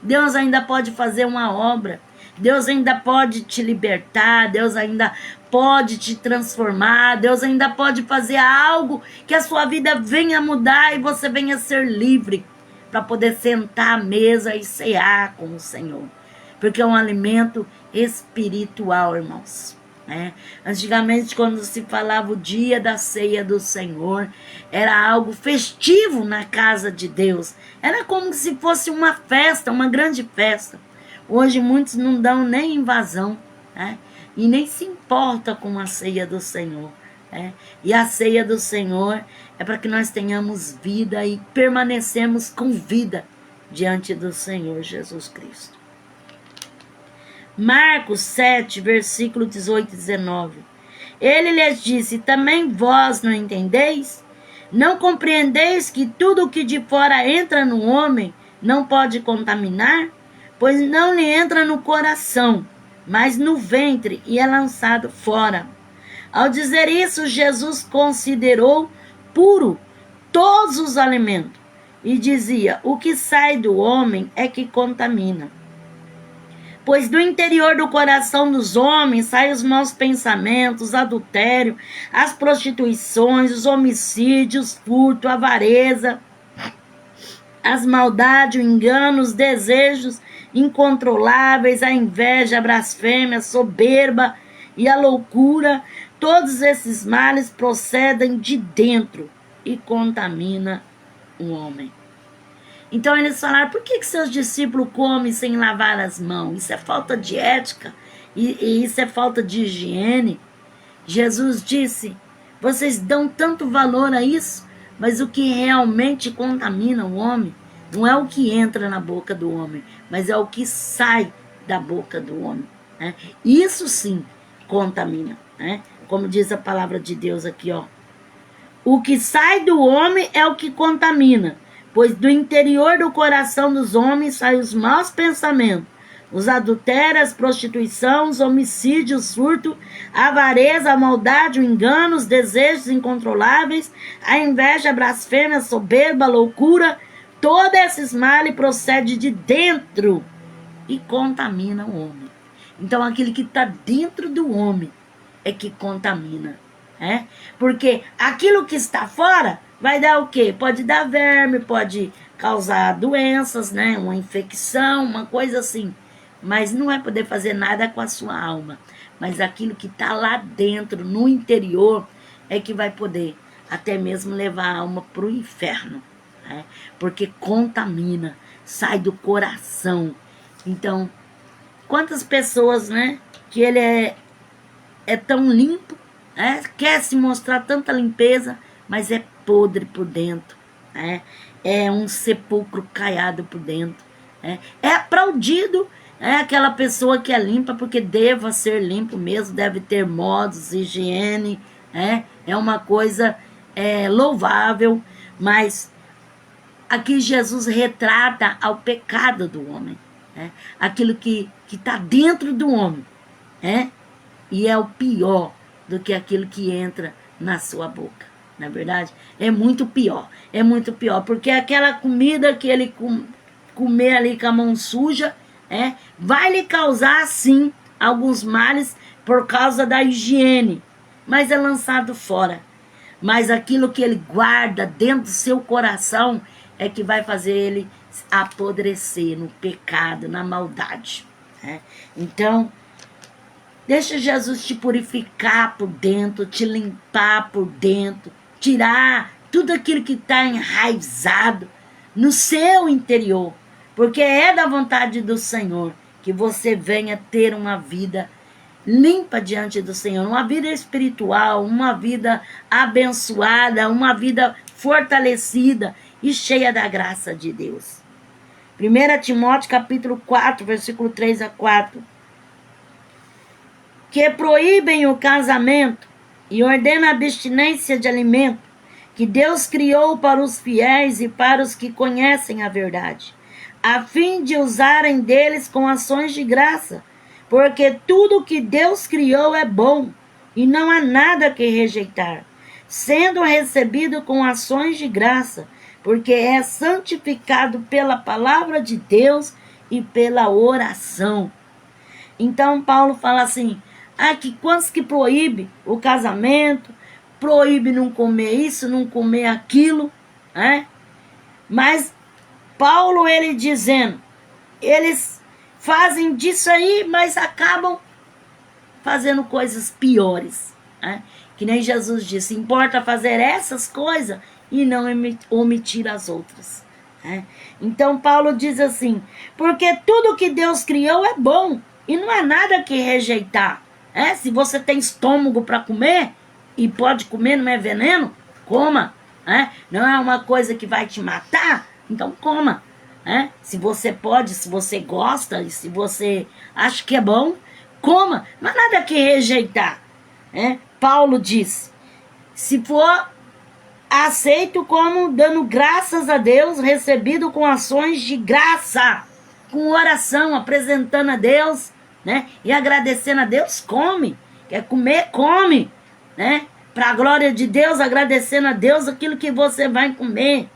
Deus ainda pode fazer uma obra, Deus ainda pode te libertar, Deus ainda pode te transformar, Deus ainda pode fazer algo que a sua vida venha mudar e você venha ser livre, para poder sentar à mesa e cear com o Senhor. Porque é um alimento espiritual, irmãos. Antigamente, quando se falava o dia da ceia do Senhor, era algo festivo na casa de Deus. Era como se fosse uma festa, uma grande festa. Hoje muitos não dão nem invasão, e nem se importa com a ceia do Senhor. E a ceia do Senhor é para que nós tenhamos vida e permanecemos com vida diante do Senhor Jesus Cristo. Marcos 7, versículo 18 e 19. Ele lhes disse: também vós não entendeis? Não compreendeis que tudo o que de fora entra no homem não pode contaminar? Pois não lhe entra no coração, mas no ventre, e é lançado fora. Ao dizer isso, Jesus considerou puro todos os alimentos e dizia: o que sai do homem é que contamina. Pois do interior do coração dos homens saem os maus pensamentos, adultério, as prostituições, os homicídios, furto, avareza, as maldades, o engano, os desejos incontroláveis, a inveja, a blasfêmia, a soberba e a loucura. Todos esses males procedem de dentro e contaminam o homem. Então eles falaram: por que seus discípulos comem sem lavar as mãos? Isso é falta de ética e isso é falta de higiene. Jesus disse: vocês dão tanto valor a isso, mas o que realmente contamina o homem não é o que entra na boca do homem, mas é o que sai da boca do homem. Isso sim contamina. Como diz a palavra de Deus aqui, ó. O que sai do homem é o que contamina, pois do interior do coração dos homens saem os maus pensamentos, os adultérios, a prostituição, os homicídios, furto, a avareza, a maldade, o engano, os desejos incontroláveis, a inveja, a blasfêmia, a soberba, a loucura. Todos esses males procedem de dentro e contaminam o homem. Então aquele que está dentro do homem é que contamina. Porque aquilo que está fora vai dar o quê? Pode dar verme, pode causar doenças, uma infecção, uma coisa assim. Mas não vai poder fazer nada com a sua alma. Mas aquilo que está lá dentro, no interior, é que vai poder até mesmo levar a alma para o inferno, né? Porque contamina, sai do coração. Então, quantas pessoas, né, que ele é tão limpo, né, quer se mostrar tanta limpeza, mas é podre por dentro, né? É um sepulcro caiado por dentro, né? É aplaudido, é aquela pessoa que é limpa, porque deva ser limpo mesmo, deve ter modos, higiene, né? É uma coisa louvável, mas aqui Jesus retrata ao pecado do homem, né? Aquilo que está dentro do homem, né? E é o pior do que aquilo que entra na sua boca, não é verdade? É muito pior, porque aquela comida que ele comer ali com a mão suja, vai lhe causar, sim, alguns males por causa da higiene, mas é lançado fora. Mas aquilo que ele guarda dentro do seu coração é que vai fazer ele apodrecer no pecado, na maldade, né? Então, deixa Jesus te purificar por dentro, te limpar por dentro, tirar tudo aquilo que está enraizado no seu interior, porque é da vontade do Senhor que você venha ter uma vida limpa diante do Senhor, uma vida espiritual, uma vida abençoada, uma vida fortalecida e cheia da graça de Deus. 1 Timóteo capítulo 4, versículo 3 a 4. Que proíbem o casamento e ordenam a abstinência de alimento que Deus criou para os fiéis e para os que conhecem a verdade, a fim de usarem deles com ações de graça, porque tudo que Deus criou é bom e não há nada que rejeitar, sendo recebido com ações de graça, porque é santificado pela palavra de Deus e pela oração. Então Paulo fala assim, que quantos que proíbe o casamento, proíbe não comer isso, não comer aquilo, né? Mas Paulo, ele dizendo, eles fazem disso aí, mas acabam fazendo coisas piores, né? Que nem Jesus disse, importa fazer essas coisas e não omitir as outras, né? Então Paulo diz assim, porque tudo que Deus criou é bom e não há nada que rejeitar. Se você tem estômago para comer e pode comer, não é veneno, coma. Não é uma coisa que vai te matar, então coma. Se você pode, se você gosta e se você acha que é bom, coma. Não há nada que rejeitar. Paulo diz, se for aceito como dando graças a Deus, recebido com ações de graça, com oração, apresentando a Deus, né? E agradecendo a Deus, come. Quer comer, come, né? Para a glória de Deus, agradecendo a Deus aquilo que você vai comer.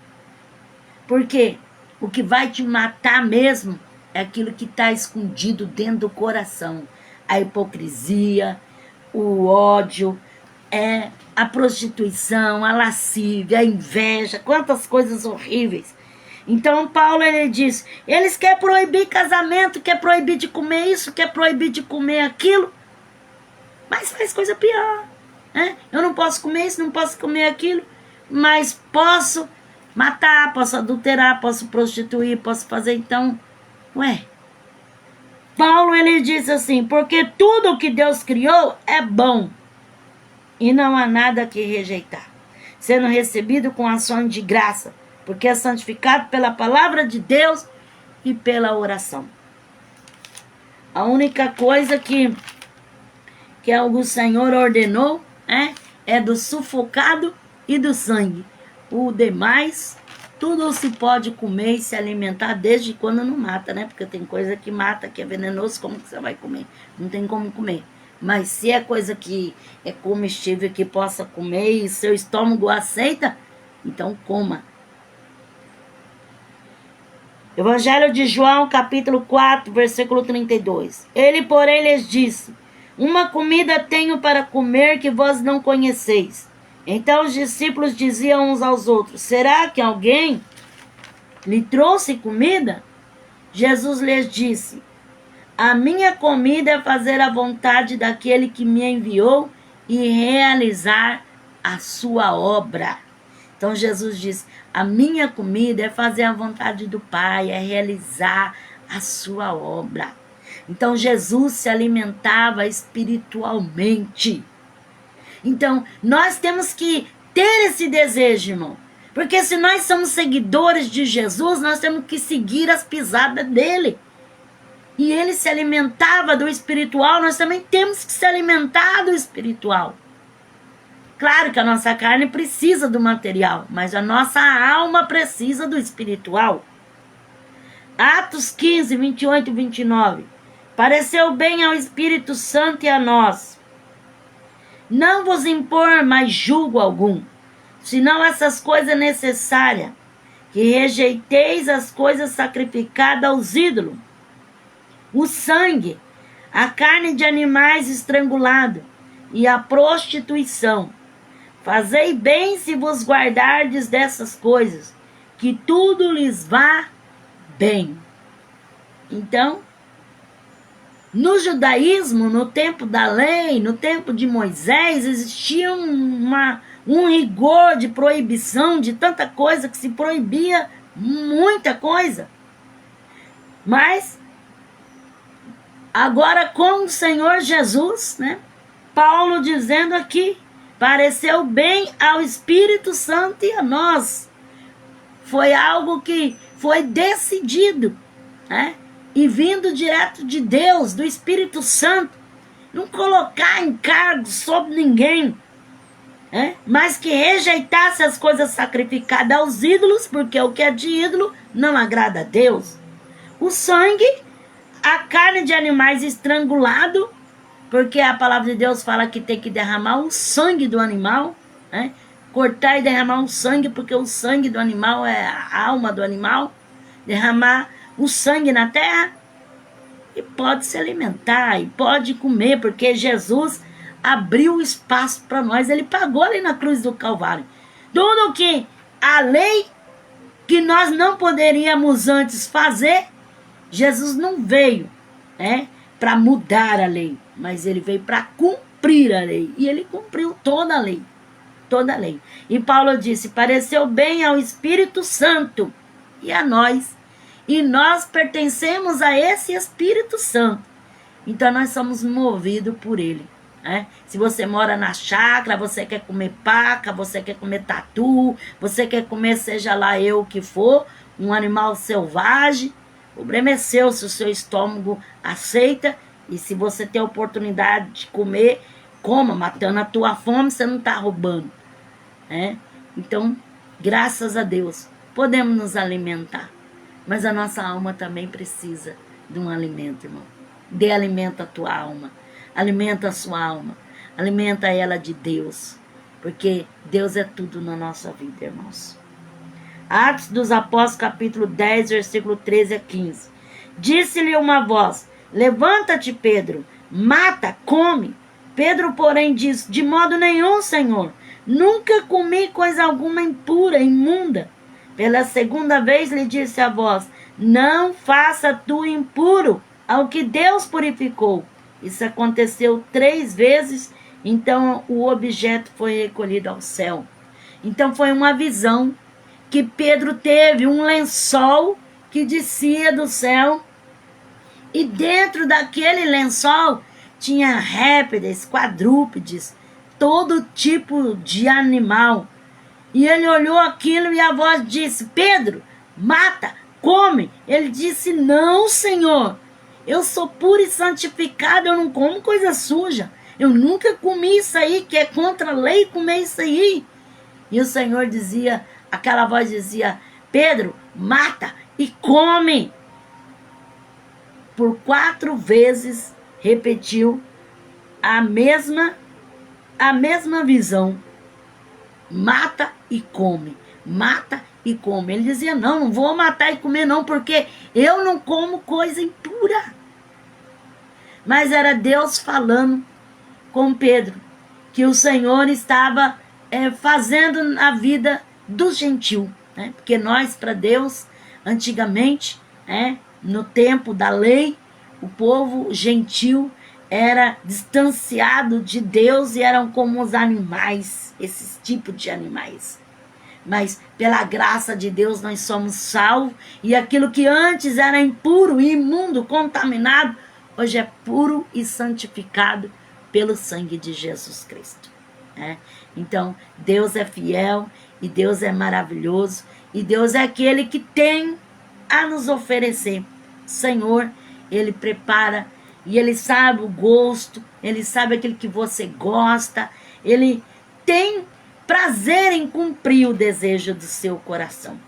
Porque o que vai te matar mesmo é aquilo que está escondido dentro do coração. A hipocrisia, o ódio, a prostituição, a lascívia, a inveja, quantas coisas horríveis. Então Paulo, ele diz, eles querem proibir casamento, quer proibir de comer isso, quer proibir de comer aquilo, mas faz coisa pior, né? Eu não posso comer isso, não posso comer aquilo, mas posso matar, posso adulterar, posso prostituir, posso fazer. Então, Paulo, ele diz assim, porque tudo que Deus criou é bom e não há nada que rejeitar, sendo recebido com ações de graça, porque é santificado pela palavra de Deus e pela oração. A única coisa que o Senhor ordenou é do sufocado e do sangue. O demais, tudo se pode comer e se alimentar desde quando não mata, né? Porque tem coisa que mata, que é venenoso, como que você vai comer? Não tem como comer. Mas se é coisa que é comestível, que possa comer e seu estômago aceita, então coma. Evangelho de João, capítulo 4, versículo 32. Ele, porém, lhes disse, uma comida tenho para comer que vós não conheceis. Então os discípulos diziam uns aos outros, será que alguém lhe trouxe comida? Jesus lhes disse, a minha comida é fazer a vontade daquele que me enviou e realizar a sua obra. Então Jesus diz, a minha comida é fazer a vontade do Pai, é realizar a sua obra. Então Jesus se alimentava espiritualmente. Então nós temos que ter esse desejo, irmão. Porque se nós somos seguidores de Jesus, nós temos que seguir as pisadas dele. E ele se alimentava do espiritual, nós também temos que se alimentar do espiritual. Claro que a nossa carne precisa do material, mas a nossa alma precisa do espiritual. Atos 15, 28 e 29. Pareceu bem ao Espírito Santo e a nós não vos impor mais julgo algum, senão essas coisas necessárias, que rejeiteis as coisas sacrificadas aos ídolos, o sangue, a carne de animais estrangulados e a prostituição. Fazei bem se vos guardardes dessas coisas, que tudo lhes vá bem. Então, no judaísmo, no tempo da lei, no tempo de Moisés, existia um rigor de proibição de tanta coisa, que se proibia muita coisa. Mas, agora com o Senhor Jesus, né? Paulo dizendo aqui, pareceu bem ao Espírito Santo e a nós. Foi algo que foi decidido, né? E vindo direto de Deus, do Espírito Santo. Não colocar encargos sobre ninguém, né? Mas que rejeitasse as coisas sacrificadas aos ídolos, porque o que é de ídolo não agrada a Deus. O sangue, a carne de animais estrangulado, porque a palavra de Deus fala que tem que derramar o sangue do animal, né? Cortar e derramar o sangue, porque o sangue do animal é a alma do animal. Derramar o sangue na terra, e pode se alimentar, e pode comer, porque Jesus abriu espaço para nós, ele pagou ali na cruz do Calvário. Tudo que a lei, que nós não poderíamos antes fazer, Jesus não veio, né, para mudar a lei, mas ele veio para cumprir a lei, e ele cumpriu toda a lei, toda a lei. E Paulo disse, pareceu bem ao Espírito Santo e a nós, e nós pertencemos a esse Espírito Santo. Então nós somos movidos por ele, né? Se você mora na chácara, você quer comer paca, você quer comer tatu, você quer comer seja lá o que for, um animal selvagem, o problema é seu, se o seu estômago aceita, e se você tem a oportunidade de comer, coma, matando a tua fome, você não está roubando, né? Então, graças a Deus, podemos nos alimentar. Mas a nossa alma também precisa de um alimento, irmão. Dê alimento à tua alma. Alimenta a sua alma. Alimenta ela de Deus. Porque Deus é tudo na nossa vida, irmãos. Atos dos Apóstolos, capítulo 10, versículo 13 a 15. Disse-lhe uma voz, levanta-te, Pedro, mata, come. Pedro, porém, disse, de modo nenhum, Senhor. Nunca comi coisa alguma impura, imunda. Pela segunda vez lhe disse a voz, não faça tu impuro ao que Deus purificou. Isso aconteceu 3 vezes, então o objeto foi recolhido ao céu. Então foi uma visão que Pedro teve, um lençol que descia do céu, e dentro daquele lençol tinha répteis, quadrúpedes, todo tipo de animal. E ele olhou aquilo e a voz disse, Pedro, mata, come. Ele disse, não, Senhor, eu sou puro e santificado, eu não como coisa suja. Eu nunca comi isso aí, que é contra a lei comer isso aí. E o Senhor dizia, aquela voz dizia, Pedro, mata e come. Por 4 vezes repetiu a mesma visão. Mata e come, mata e come. Ele dizia, não vou matar e comer não, porque eu não como coisa impura. Mas era Deus falando com Pedro, que o Senhor estava fazendo na vida do gentil, né? Porque nós, para Deus, antigamente, no tempo da lei, o povo gentil era distanciado de Deus e eram como os animais, esses tipos de animais. Mas pela graça de Deus nós somos salvos, e aquilo que antes era impuro, imundo, contaminado, hoje é puro e santificado pelo sangue de Jesus Cristo. Então, Deus é fiel, e Deus é maravilhoso, e Deus é aquele que tem a nos oferecer. Senhor, Ele prepara, e Ele sabe o gosto, Ele sabe aquilo que você gosta, Ele tem prazer em cumprir o desejo do seu coração.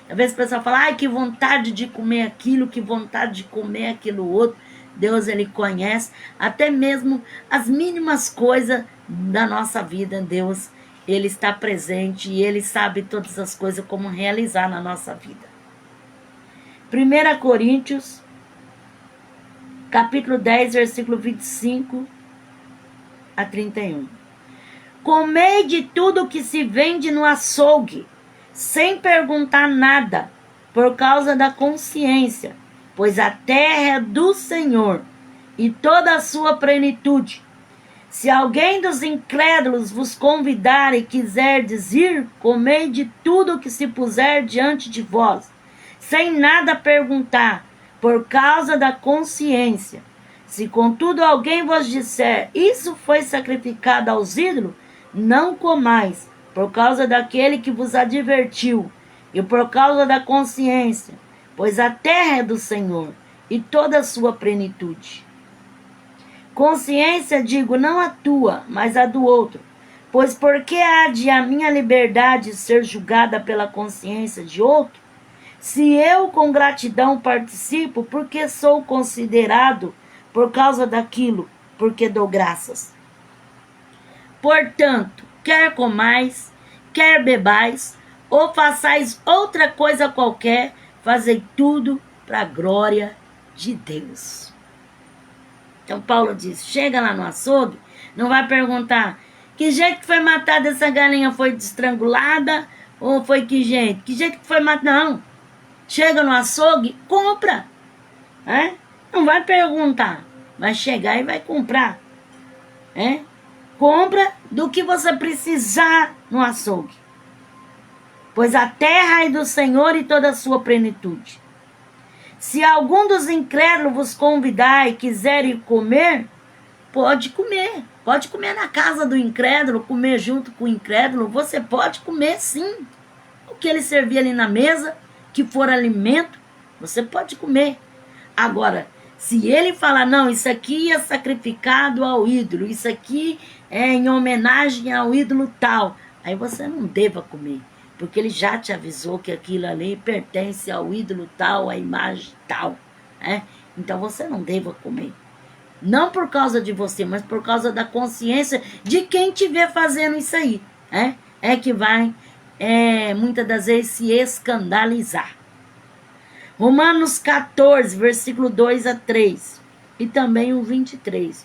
Talvez o pessoal fale, ai, que vontade de comer aquilo, que vontade de comer aquilo outro. Deus, Ele conhece até mesmo as mínimas coisas da nossa vida. Deus, Ele está presente e Ele sabe todas as coisas como realizar na nossa vida. 1 Coríntios, capítulo 10, versículo 25 a 31. Comei de tudo que se vende no açougue, sem perguntar nada, por causa da consciência, pois a terra é do Senhor, e toda a sua plenitude. Se alguém dos incrédulos vos convidar e quiserdes ir, comei de tudo que se puser diante de vós, sem nada perguntar, por causa da consciência. Se contudo alguém vos disser, isso foi sacrificado aos ídolos, não comais, por causa daquele que vos advertiu, e por causa da consciência, pois a terra é do Senhor, e toda a sua plenitude. Consciência, digo, não a tua, mas a do outro. Pois por que há de a minha liberdade ser julgada pela consciência de outro? Se eu com gratidão participo, porque sou considerado por causa daquilo, porque dou graças. Portanto, quer comais, quer bebais, ou façais outra coisa qualquer, fazei tudo para a glória de Deus. Então Paulo diz, chega lá no açougue, não vai perguntar, que jeito que foi matada essa galinha? Foi estrangulada? Ou foi que jeito? Que jeito que foi matada? Não. Chega no açougue, compra. Não vai perguntar, vai chegar e vai comprar. Compra do que você precisar no açougue. Pois a terra é do Senhor e toda a sua plenitude. Se algum dos incrédulos vos convidar e quiser ir comer, pode comer. Pode comer na casa do incrédulo, comer junto com o incrédulo. Você pode comer sim. O que ele servir ali na mesa, que for alimento, você pode comer. Agora, se ele falar, não, isso aqui é sacrificado ao ídolo, isso aqui é em homenagem ao ídolo tal, aí você não deva comer. Porque ele já te avisou que aquilo ali pertence ao ídolo tal, à imagem tal. Então você não deva comer. Não por causa de você, mas por causa da consciência de quem te vê fazendo isso aí. É que vai, muitas das vezes, se escandalizar. Romanos 14, versículo 2 a 3. E também o 23.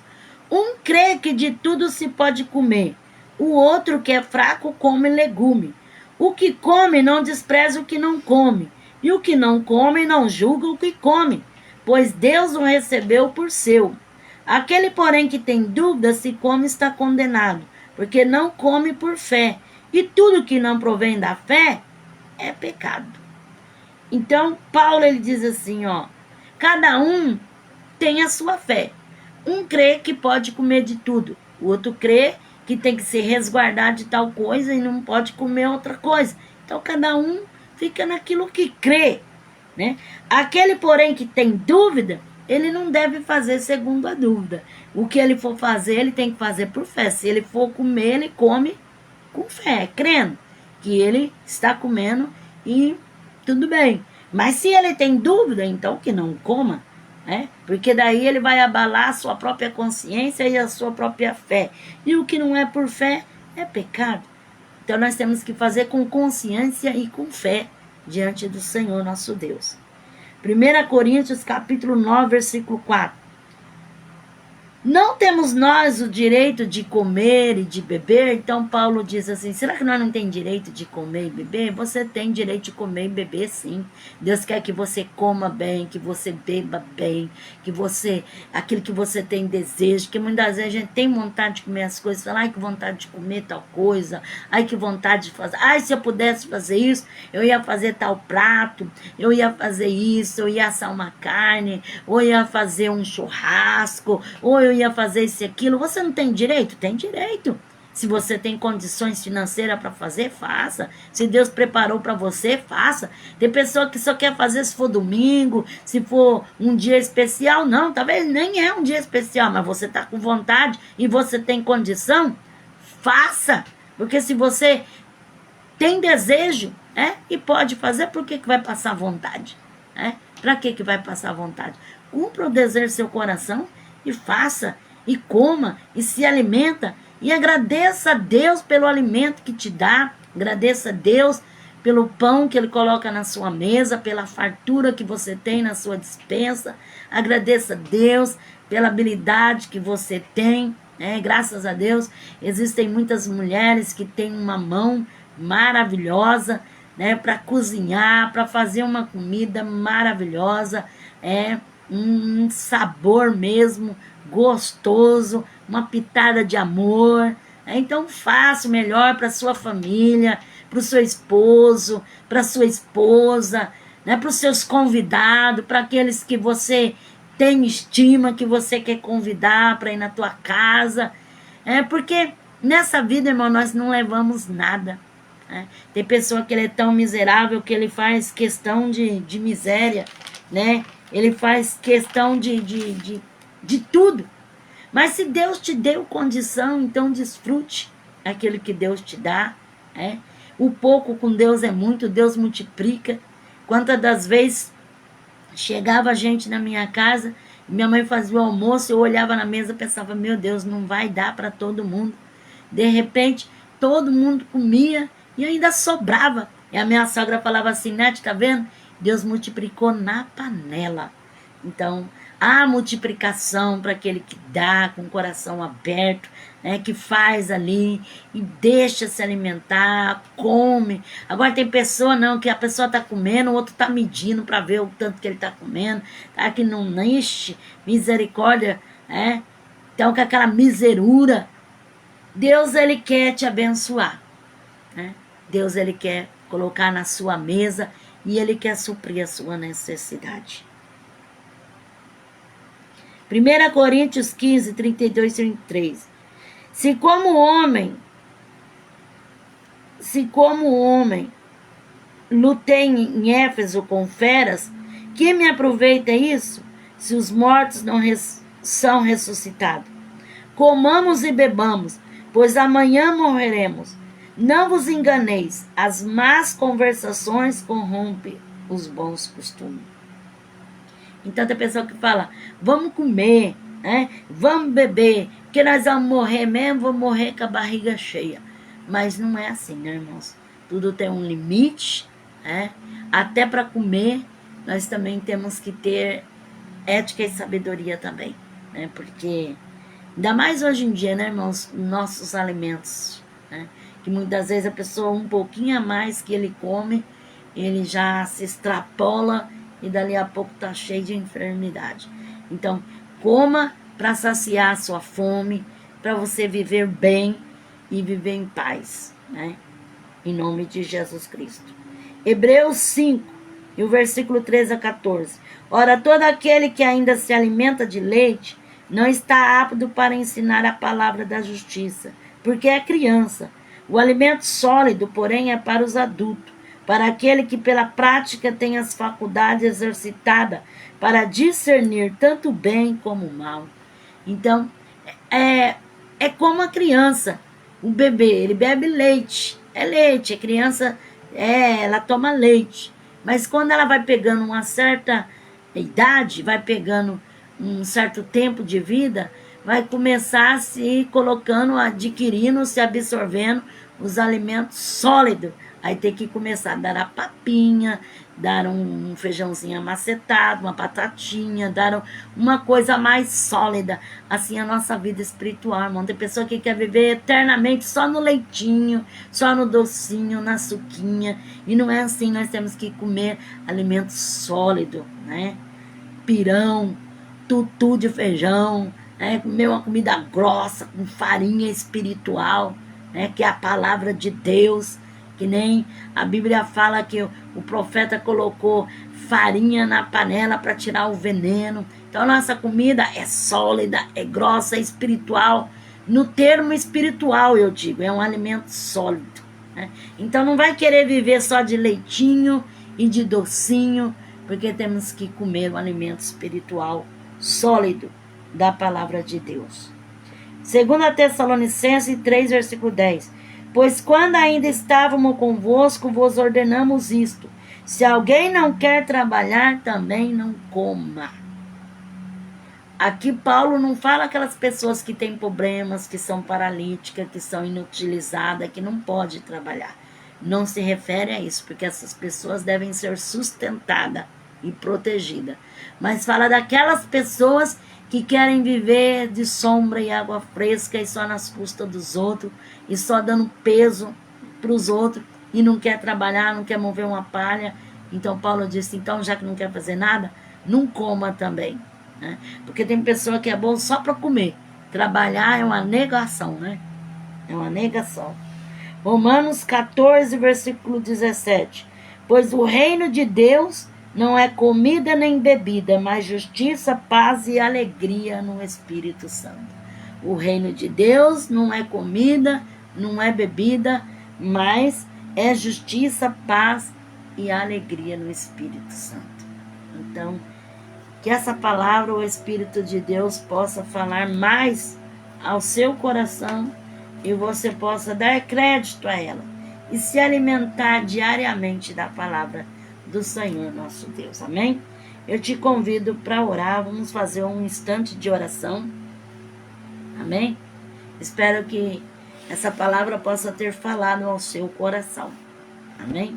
Um crê que de tudo se pode comer. O outro que é fraco come legume. O que come não despreza o que não come, e o que não come não julga o que come, pois Deus o recebeu por seu. Aquele, porém, que tem dúvida se come está condenado, porque não come por fé, e tudo que não provém da fé é pecado. Então, Paulo ele diz assim, cada um tem a sua fé. Um crê que pode comer de tudo, o outro crê que tem que se resguardar de tal coisa e não pode comer outra coisa. Então, cada um fica naquilo que crê, Aquele, porém, que tem dúvida, ele não deve fazer segundo a dúvida. O que ele for fazer, ele tem que fazer por fé. Se ele for comer, ele come com fé, crendo que ele está comendo e tudo bem. Mas se ele tem dúvida, então que não coma, porque daí ele vai abalar a sua própria consciência e a sua própria fé. E o que não é por fé é pecado. Então nós temos que fazer com consciência e com fé diante do Senhor nosso Deus. 1 Coríntios capítulo 9, versículo 4. Não temos nós o direito de comer e de beber? Então Paulo diz assim, será que nós não temos direito de comer e beber? Você tem direito de comer e beber, sim. Deus quer que você coma bem, que você beba bem, que você, aquilo que você tem desejo, que muitas vezes a gente tem vontade de comer as coisas, fala, ai que vontade de comer tal coisa, ai que vontade de fazer, ai se eu pudesse fazer isso, eu ia fazer tal prato, eu ia fazer isso, eu ia assar uma carne, ou ia fazer um churrasco, ou eu ia fazer isso e aquilo. Você não tem direito? Tem direito. Se você tem condições financeiras para fazer, faça. Se Deus preparou para você, faça. Tem pessoa que só quer fazer se for domingo, se for um dia especial. Não, talvez nem é um dia especial, mas você está com vontade e você tem condição, faça. Porque se você tem desejo, e pode fazer, por que vai passar vontade? Para que vai passar vontade? Cumpra o desejo do seu coração e faça, e coma, e se alimenta, e agradeça a Deus pelo alimento que te dá, agradeça a Deus pelo pão que Ele coloca na sua mesa, pela fartura que você tem na sua despensa, agradeça a Deus pela habilidade que você tem, graças a Deus, existem muitas mulheres que têm uma mão maravilhosa, para cozinhar, para fazer uma comida maravilhosa, um sabor mesmo gostoso, uma pitada de amor. Então faça o melhor para sua família, para o seu esposo, para sua esposa, para os seus convidados, para aqueles que você tem estima, que você quer convidar para ir na tua casa. Porque nessa vida, irmão, nós não levamos nada. Tem pessoa que ele é tão miserável que ele faz questão de miséria, ele faz questão de tudo. Mas se Deus te deu condição, então desfrute aquilo que Deus te dá. O pouco com Deus é muito, Deus multiplica. Quantas das vezes chegava gente na minha casa, minha mãe fazia o almoço, eu olhava na mesa e pensava, meu Deus, não vai dar para todo mundo. De repente, todo mundo comia e ainda sobrava. E a minha sogra falava assim, Nath, tá vendo? Deus multiplicou na panela. Então, há multiplicação para aquele que dá com o coração aberto, que faz ali e deixa se alimentar, come. Agora tem pessoa não, que a pessoa está comendo, o outro está medindo para ver o tanto que ele está comendo, que não enche, misericórdia, então com aquela miserura. Deus, Ele quer te abençoar, Deus, Ele quer colocar na sua mesa e Ele quer suprir a sua necessidade. 1 Coríntios 15, 32 e 33. Se como homem lutei em Éfeso com feras, que me aproveita isso, se os mortos não são ressuscitados? Comamos e bebamos, pois amanhã morreremos. Não vos enganeis, as más conversações corrompem os bons costumes. Então tem pessoa que fala, vamos comer, vamos beber, porque nós vamos morrer mesmo, vamos morrer com a barriga cheia. Mas não é assim, né, irmãos? Tudo tem um limite, até para comer, nós também temos que ter ética e sabedoria também, porque, ainda mais hoje em dia, né, irmãos, nossos alimentos, que muitas vezes a pessoa, um pouquinho a mais que ele come, ele já se extrapola e dali a pouco está cheio de enfermidade. Então, coma para saciar a sua fome, para você viver bem e viver em paz, em nome de Jesus Cristo. Hebreus 5, e o versículo 13 a 14. Ora, todo aquele que ainda se alimenta de leite não está apto para ensinar a palavra da justiça, porque é criança. O alimento sólido, porém, é para os adultos, para aquele que pela prática tem as faculdades exercitadas para discernir tanto o bem como o mal. Então, é como a criança, o bebê, ele bebe leite, a criança, ela toma leite, mas quando ela vai pegando uma certa idade, vai pegando um certo tempo de vida, vai começar a se colocando, adquirindo, se absorvendo os alimentos sólidos. Aí tem que começar a dar a papinha, dar um feijãozinho amacetado, uma batatinha, dar uma coisa mais sólida. Assim a nossa vida espiritual, irmão. Tem pessoa que quer viver eternamente só no leitinho, só no docinho, na suquinha. E não é assim, nós temos que comer alimento sólido, né? Pirão, tutu de feijão, né? Comer uma comida grossa, com farinha espiritual, né? Que é a palavra de Deus. Que nem a Bíblia fala que o profeta colocou farinha na panela para tirar o veneno. Então, nossa comida é sólida, é grossa, é espiritual. No termo espiritual, eu digo, é um alimento sólido, né? Então, não vai querer viver só de leitinho e de docinho, porque temos que comer um alimento espiritual sólido da palavra de Deus. 2 Tessalonicenses 3, versículo 10. Pois quando ainda estávamos convosco, vos ordenamos isto: se alguém não quer trabalhar, também não coma. Aqui Paulo não fala aquelas pessoas que têm problemas, que são paralíticas, que são inutilizadas, que não podem trabalhar. Não se refere a isso, porque essas pessoas devem ser sustentadas e protegidas. Mas fala daquelas pessoas que querem viver de sombra e água fresca e só nas custas dos outros, e só dando peso para os outros, e não quer trabalhar, não quer mover uma palha. Então Paulo disse, então já que não quer fazer nada, não coma também, né? Porque tem pessoa que é bom só para comer. Trabalhar é uma negação, né? É uma negação. Romanos 14, versículo 17. Pois o reino de Deus não é comida nem bebida, mas justiça, paz e alegria no Espírito Santo. O reino de Deus não é comida, não é bebida, mas é justiça, paz e alegria no Espírito Santo. Então, que essa palavra, o Espírito de Deus, possa falar mais ao seu coração e você possa dar crédito a ela e se alimentar diariamente da palavra do Senhor nosso Deus, amém? Eu te convido para orar, vamos fazer um instante de oração, amém? Espero que essa palavra possa ter falado ao seu coração, amém?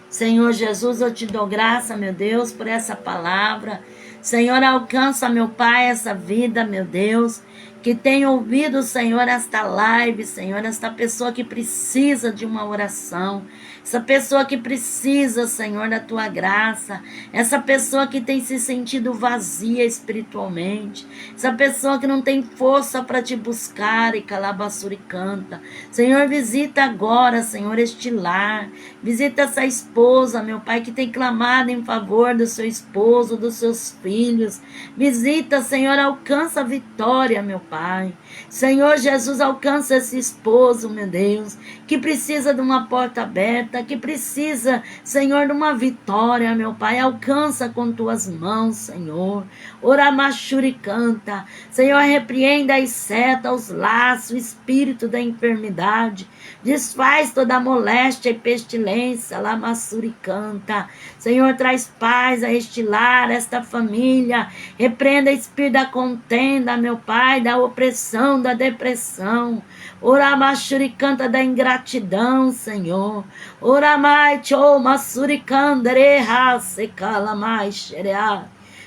Senhor Jesus, eu te dou graça, meu Deus, por essa palavra. Senhor, alcança, meu Pai, essa vida, meu Deus, que tem ouvido, Senhor, esta live, Senhor, esta pessoa que precisa de uma oração, essa pessoa que precisa, Senhor, da Tua graça, essa pessoa que tem se sentido vazia espiritualmente, essa pessoa que não tem força para Te buscar e calabaçuri canta. Senhor, visita agora, Senhor, este lar, visita essa esposa, meu Pai, que tem clamado em favor do seu esposo, dos seus filhos. Visita, Senhor, alcança a vitória, meu Pai. Senhor Jesus, alcança esse esposo, meu Deus, que precisa de uma porta aberta, que precisa, Senhor, de uma vitória, meu Pai. Alcança com Tuas mãos, Senhor. Oramachuri canta. Senhor, repreenda as setas, os laços, o espírito da enfermidade. Desfaz toda a moléstia e pestilência. Lamassuri canta. Senhor, traz paz a este lar, a esta família. Repreenda o espírito da contenda, meu Pai, da opressão, da depressão. Oramachuri canta da ingratidão, Senhor. Oramai cho masuri candere secala mais xereá.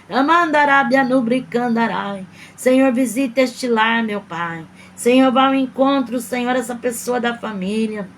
Amandarabia nubricandarai. Senhor, visita este lar, meu Pai. Senhor, vá ao encontro, Senhor, essa pessoa da família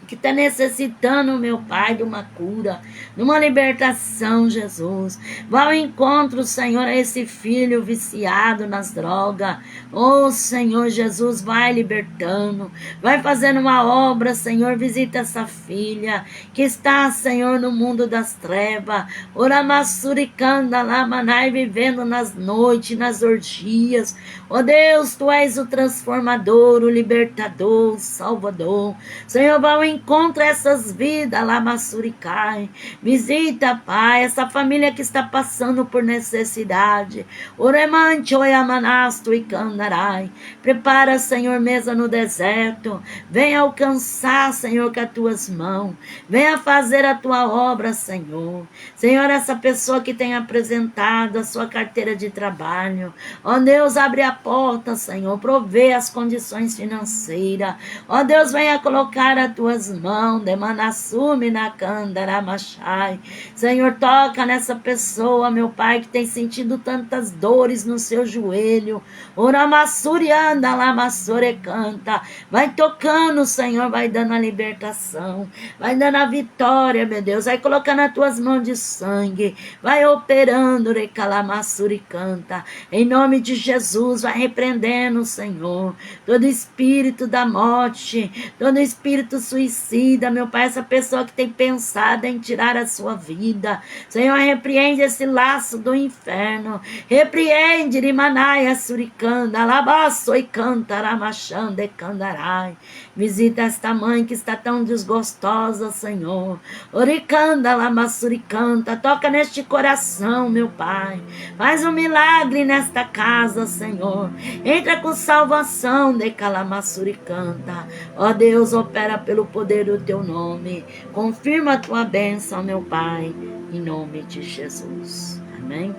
que está necessitando, meu Pai, de uma cura, de uma libertação, Jesus. Vá ao encontro, Senhor, a esse filho viciado nas drogas. Oh, Senhor Jesus, vai libertando, vai fazendo uma obra, Senhor. Visita essa filha que está, Senhor, no mundo das trevas. Oramassuricanda lamanai, vivendo nas noites, nas orgias. Oh Deus, Tu és o transformador, o libertador, o salvador. Senhor, vá ao encontra essas vidas lá, Massuricai. Visita, Pai, essa família que está passando por necessidade. Oremante, oiamanasto e candarai. Prepara, Senhor, mesa no deserto. Venha alcançar, Senhor, com as Tuas mãos. Venha fazer a Tua obra, Senhor. Senhor, essa pessoa que tem apresentado a sua carteira de trabalho. Ó Deus, abre a porta, Senhor. Provê as condições financeiras. Ó Deus, venha colocar as Tuas tuas mãos, demanassume na candaramachai. Senhor, toca nessa pessoa, meu Pai, que tem sentido tantas dores no seu joelho. Oramassurianda, lamassure canta. Vai tocando, Senhor, vai dando a libertação, vai dando a vitória, meu Deus. Vai colocando as tuas mãos de sangue, vai operando, recalamassuri canta. Em nome de Jesus, vai repreendendo, Senhor, todo espírito da morte, todo espírito suicida, meu Pai, essa pessoa que tem pensado em tirar a sua vida. Senhor, repreende esse laço do inferno, repreende, Rimanaia suricanda, alabaço e canta, ramachanda e candarai. Visita esta mãe que está tão desgostosa, Senhor. Oricanda, lamassuricanta, toca neste coração, meu Pai. Faz um milagre nesta casa, Senhor. Entra com salvação, de calamassuricanta. Ó Deus, opera pelo poder do teu nome. Confirma a tua bênção, meu Pai, em nome de Jesus. Amém?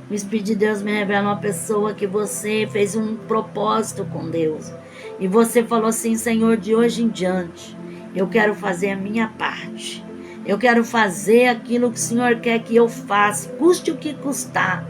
O Espírito de Deus me revela uma pessoa que você fez um propósito com Deus. E você falou assim: Senhor, de hoje em diante, eu quero fazer a minha parte. Eu quero fazer aquilo que o Senhor quer que eu faça, custe o que custar.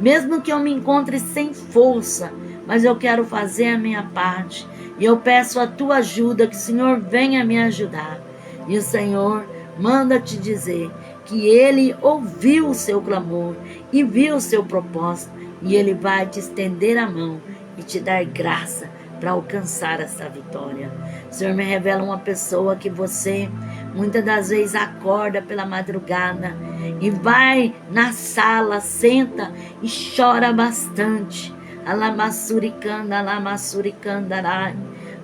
Mesmo que eu me encontre sem força, mas eu quero fazer a minha parte. E eu peço a tua ajuda, que o Senhor venha me ajudar. E o Senhor manda te dizer que Ele ouviu o seu clamor e viu o seu propósito. E Ele vai te estender a mão e te dar graça para alcançar essa vitória. O Senhor me revela uma pessoa que você muitas das vezes acorda pela madrugada e vai na sala, senta e chora bastante. Alamassuricanda, alamassuricanda,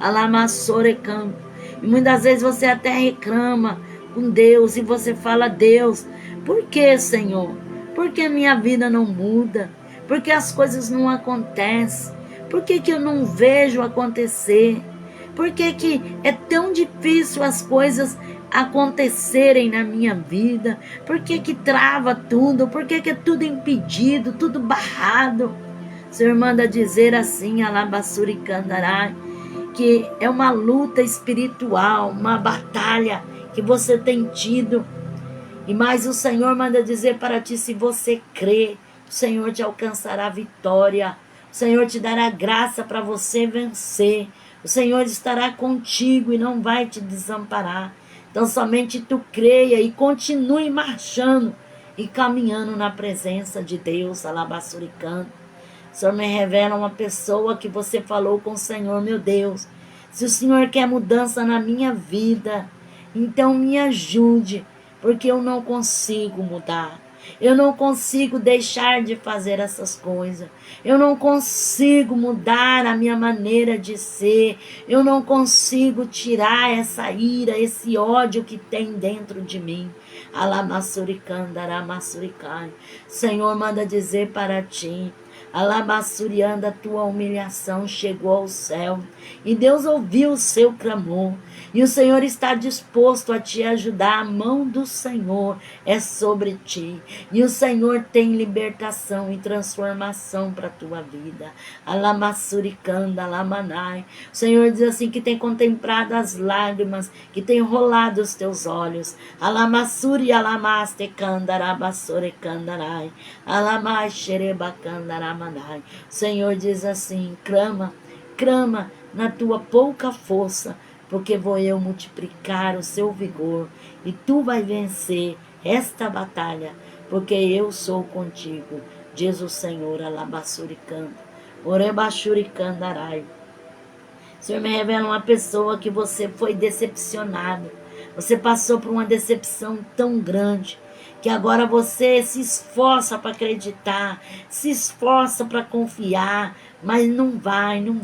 alamassorecampo. E muitas vezes você até reclama com Deus e você fala: Deus, por que, Senhor? Por que minha vida não muda? Por que as coisas não acontecem? Por que eu não vejo acontecer? Por que é tão difícil as coisas acontecerem na minha vida? Por que trava tudo? Por que é tudo impedido, tudo barrado? O Senhor manda dizer assim, alabassuricandarai, que é uma luta espiritual, uma batalha que você tem tido. E mais o Senhor manda dizer para ti: se você crê, o Senhor te alcançará a vitória. O Senhor te dará graça para você vencer. O Senhor estará contigo e não vai te desamparar. Então somente tu creia e continue marchando e caminhando na presença de Deus. Alabassuricando. O Senhor me revela uma pessoa que você falou com o Senhor: meu Deus, se o Senhor quer mudança na minha vida, então me ajude, porque eu não consigo mudar. Eu não consigo deixar de fazer essas coisas. Eu não consigo mudar a minha maneira de ser. Eu não consigo tirar essa ira, esse ódio que tem dentro de mim. Alamassuricandaramassuricai. Senhor, manda dizer para ti: Alamassurianda, a tua humilhação chegou ao céu e Deus ouviu o seu clamor. E o Senhor está disposto a te ajudar. A mão do Senhor é sobre ti. E o Senhor tem libertação e transformação para a tua vida. Alamassuricanda, alamanai. O Senhor diz assim que tem contemplado as lágrimas, que tem rolado os teus olhos. Alamassuri, alamaste, candarabassorecandarai. Alamai, xerebacandaramandai. O Senhor diz assim: clama, clama na tua pouca força, porque vou eu multiplicar o seu vigor, e tu vai vencer esta batalha, porque eu sou contigo, diz o Senhor. Alabassuricando, orebachuricandarai. O Senhor me revela uma pessoa que você foi decepcionado, você passou por uma decepção tão grande, que agora você se esforça para acreditar, se esforça para confiar, mas não vai, não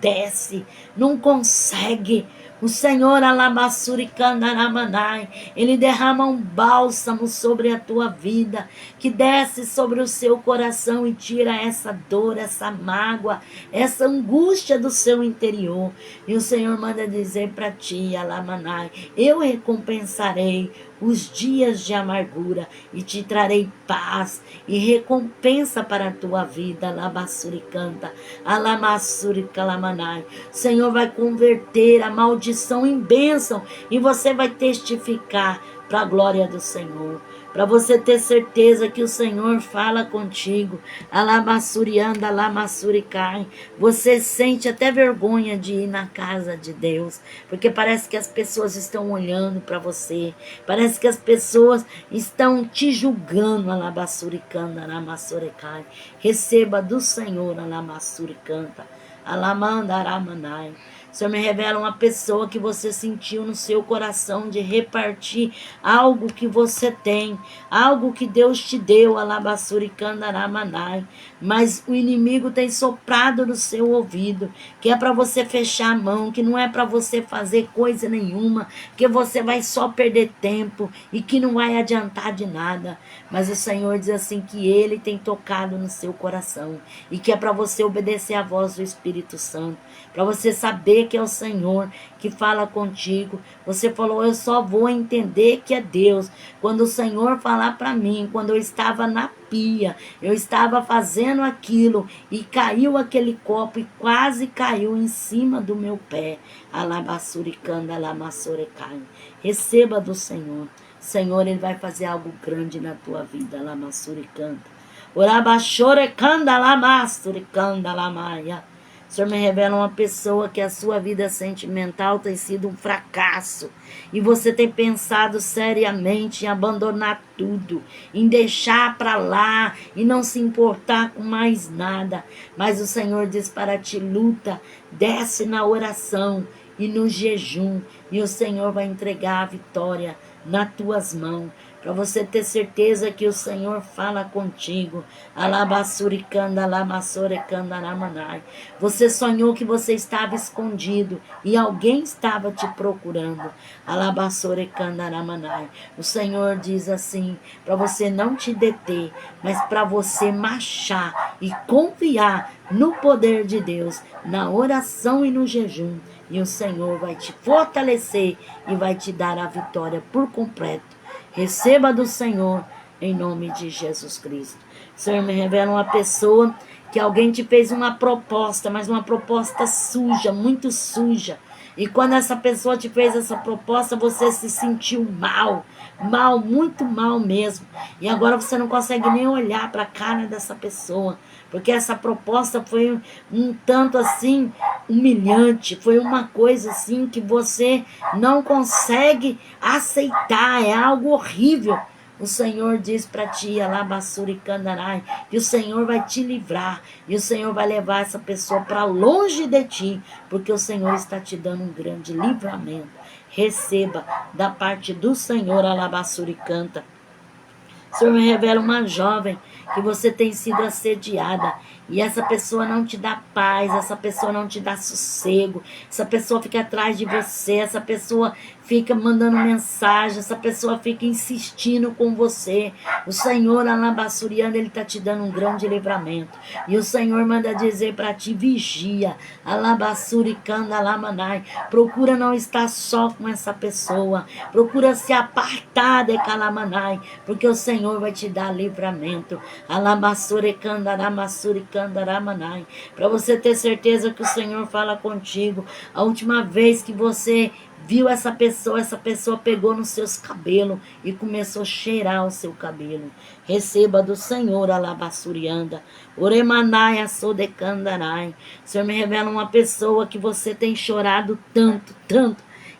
desce, não consegue. O Senhor, alabassuricanaramanai, Ele derrama um bálsamo sobre a tua vida, que desce sobre o seu coração e tira essa dor, essa mágoa, essa angústia do seu interior. E o Senhor manda dizer para ti, alamanai: eu recompensarei os dias de amargura e te trarei paz e recompensa para a tua vida. Alabassuricanta, alamassuricamanai. O Senhor vai converter a maldição maldição em bênção, e você vai testificar para a glória do Senhor. Para você ter certeza que o Senhor fala contigo. Alamassurianda, alamassuricai. Você sente até vergonha de ir na casa de Deus, porque parece que as pessoas estão olhando para você. Parece que as pessoas estão te julgando. Alabassuricanda, alamassuricai. Receba do Senhor, alamassuricanta. Alamandaramanai. O Senhor me revela uma pessoa que você sentiu no seu coração de repartir algo que você tem, algo que Deus te deu, alabassuricandaраmanai. Mas o inimigo tem soprado no seu ouvido, que é para você fechar a mão, que não é para você fazer coisa nenhuma, que você vai só perder tempo e que não vai adiantar de nada. Mas o Senhor diz assim que Ele tem tocado no seu coração e que é para você obedecer à voz do Espírito Santo, para você saber que é o Senhor que fala contigo. Você falou, eu só vou entender que é Deus quando o Senhor falar para mim, quando eu estava na pia, eu estava fazendo aquilo e caiu aquele copo e quase caiu em cima do meu pé. Alabassuricanda, alamassurecai. Receba do Senhor. Senhor, Ele vai fazer algo grande na tua vida. Alamassuricanda. Orabachorecanda, alamassuricanda, alamaia. O Senhor me revela uma pessoa que a sua vida sentimental tem sido um fracasso. E você tem pensado seriamente em abandonar tudo, em deixar para lá e não se importar com mais nada. Mas o Senhor diz para ti, luta, desce na oração e no jejum. E o Senhor vai entregar a vitória nas tuas mãos. Para você ter certeza que o Senhor fala contigo. Alabassuricanda, alamassorecanda, aramanai. Você sonhou que você estava escondido e alguém estava te procurando. Alabassorecanda, aramanai. O Senhor diz assim, para você não te deter, mas para você marchar e confiar no poder de Deus, na oração e no jejum. E o Senhor vai te fortalecer e vai te dar a vitória por completo. Receba do Senhor, em nome de Jesus Cristo. O Senhor me revela uma pessoa que alguém te fez uma proposta, mas uma proposta suja, muito suja. E quando essa pessoa te fez essa proposta, você se sentiu mal, muito mal mesmo. E agora você não consegue nem olhar para a cara dessa pessoa, porque essa proposta foi um tanto assim humilhante, foi uma coisa assim que você não consegue aceitar, é algo horrível. O Senhor diz para ti, alabassuricandarai, que o Senhor vai te livrar e o Senhor vai levar essa pessoa para longe de ti, porque o Senhor está te dando um grande livramento. Receba da parte do Senhor, alabassuricanta. O Senhor me revela uma jovem que você tem sido assediada e essa pessoa não te dá paz, essa pessoa não te dá sossego, essa pessoa fica atrás de você, essa pessoa fica mandando mensagem, essa pessoa fica insistindo com você. O Senhor, alabassuriano, Ele está te dando um grande livramento. E o Senhor manda dizer para ti, vigia, alabassuricanda, alamanai. Procura não estar só com essa pessoa, procura se apartar de calamanai, porque o Senhor vai te dar livramento. Alabassuricanda, alamassuricanda, alamanai. Para você ter certeza que o Senhor fala contigo. A última vez que você viu essa pessoa pegou nos seus cabelos e começou a cheirar o seu cabelo. Receba do Senhor, alabassurianda, oremanai, sodecandarai. O Senhor me revela uma pessoa que você tem chorado tanto,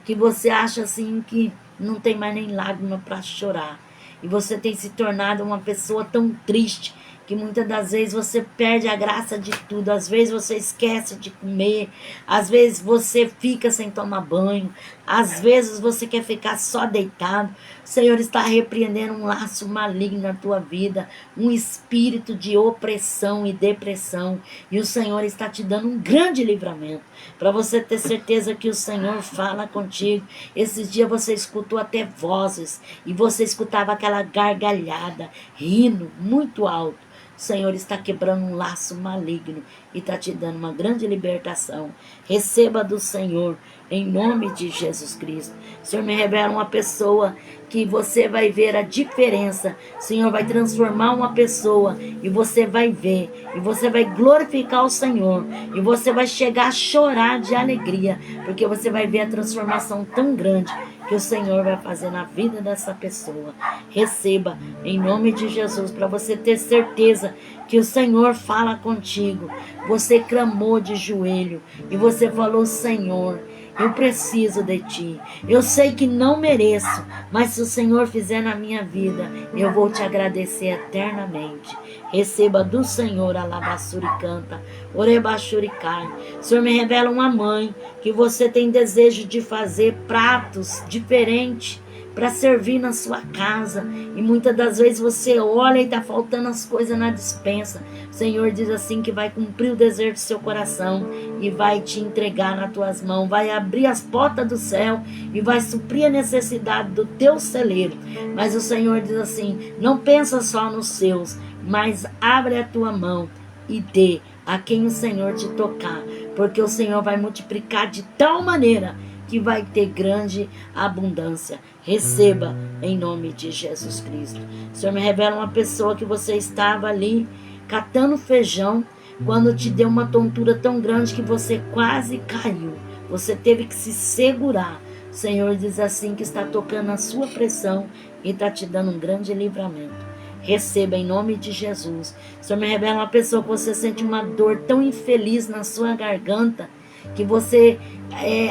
que você acha assim que não tem mais nem lágrima para chorar. E você tem se tornado uma pessoa tão triste, que muitas das vezes você perde a graça de tudo. Às vezes você esquece de comer, às vezes você fica sem tomar banho, às vezes você quer ficar só deitado. O Senhor está repreendendo um laço maligno na tua vida, um espírito de opressão e depressão, e o Senhor está te dando um grande livramento, para você ter certeza que o Senhor fala contigo. Esses dias você escutou até vozes, e você escutava aquela gargalhada, rindo muito alto. o Senhor está quebrando um laço maligno e está te dando uma grande libertação. Receba do Senhor, em nome de Jesus Cristo. O Senhor me revela uma pessoa que você vai ver a diferença. O Senhor vai transformar uma pessoa e você vai ver, e você vai glorificar o Senhor, e você vai chegar a chorar de alegria, porque você vai ver a transformação tão grande que o Senhor vai fazer na vida dessa pessoa. Receba em nome de Jesus, para você ter certeza que o Senhor fala contigo. Você clamou de joelho e você falou: Senhor, eu preciso de ti. Eu sei que não mereço, mas se o Senhor fizer na minha vida, eu vou te agradecer eternamente. Receba do Senhor, alabassuri canta, orebachuricai. O Senhor me revela uma mãe que você tem desejo de fazer pratos diferentes para servir na sua casa, e muitas das vezes você olha e está faltando as coisas na despensa. O Senhor diz assim que vai cumprir o desejo do seu coração e vai te entregar nas tuas mãos, vai abrir as portas do céu e vai suprir a necessidade do teu celeiro. Mas o Senhor diz assim: não pensa só nos seus, mas abre a tua mão e dê a quem o Senhor te tocar, porque o Senhor vai multiplicar de tal maneira que vai ter grande abundância. Receba em nome de Jesus Cristo. O Senhor me revela uma pessoa que você estava ali catando feijão, quando te deu uma tontura tão grande que você quase caiu. Você teve que se segurar. O Senhor diz assim que está tocando a sua pressão e está te dando um grande livramento. Receba em nome de Jesus. O Senhor me revela uma pessoa que você sente uma dor tão infeliz na sua garganta, que você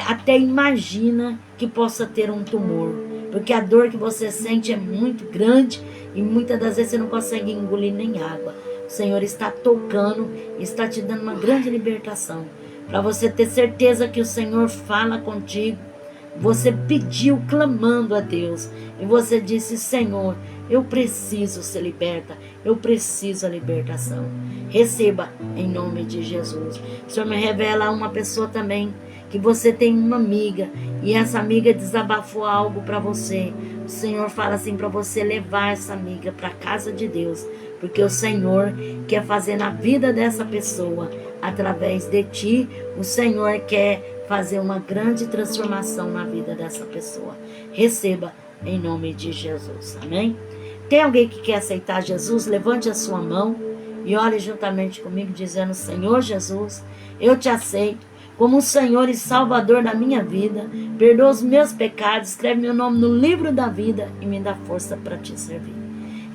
até imagina que possa ter um tumor, porque a dor que você sente é muito grande e muitas das vezes você não consegue engolir nem água. O Senhor está tocando e está te dando uma grande libertação, para você ter certeza que o Senhor fala contigo. Você pediu clamando a Deus e você disse: Senhor, eu preciso ser liberta, eu preciso a libertação. Receba em nome de Jesus. O Senhor me revela uma pessoa também, que você tem uma amiga e essa amiga desabafou algo para você. O Senhor fala assim para você levar essa amiga para a casa de Deus, porque o Senhor quer fazer na vida dessa pessoa, através de ti, o Senhor quer fazer uma grande transformação na vida dessa pessoa. Receba em nome de Jesus, amém? Tem alguém que quer aceitar Jesus? Levante a sua mão e ore juntamente comigo, dizendo: Senhor Jesus, eu te aceito como o Senhor e Salvador da minha vida. Perdoa os meus pecados, escreve meu nome no livro da vida e me dá força para te servir.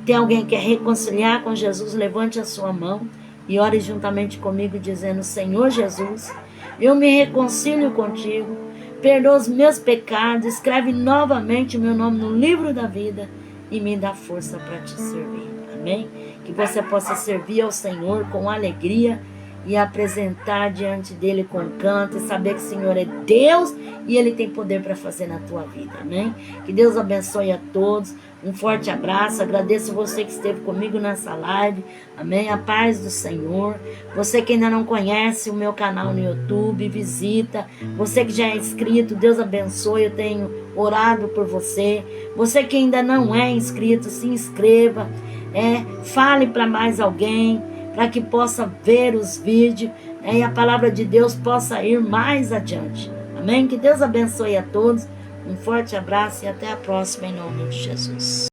Tem alguém que quer reconciliar com Jesus? Levante a sua mão e ore juntamente comigo, dizendo: Senhor Jesus, eu me reconcilio contigo, perdoa os meus pecados, escreve novamente o meu nome no livro da vida e me dá força para te servir. Amém? Que você possa servir ao Senhor com alegria e apresentar diante dele com canto e saber que o Senhor é Deus e Ele tem poder para fazer na tua vida. Amém? Que Deus abençoe a todos. Um forte abraço. Agradeço você que esteve comigo nessa live. Amém? A paz do Senhor. Você que ainda não conhece o meu canal no YouTube, visita. Você que já é inscrito, Deus abençoe. Eu tenho orado por você. Você que ainda não é inscrito, se inscreva. Fale para mais alguém, para que possa ver os vídeos, e a palavra de Deus possa ir mais adiante. Amém? Que Deus abençoe a todos. Um forte abraço e até a próxima, em nome de Jesus.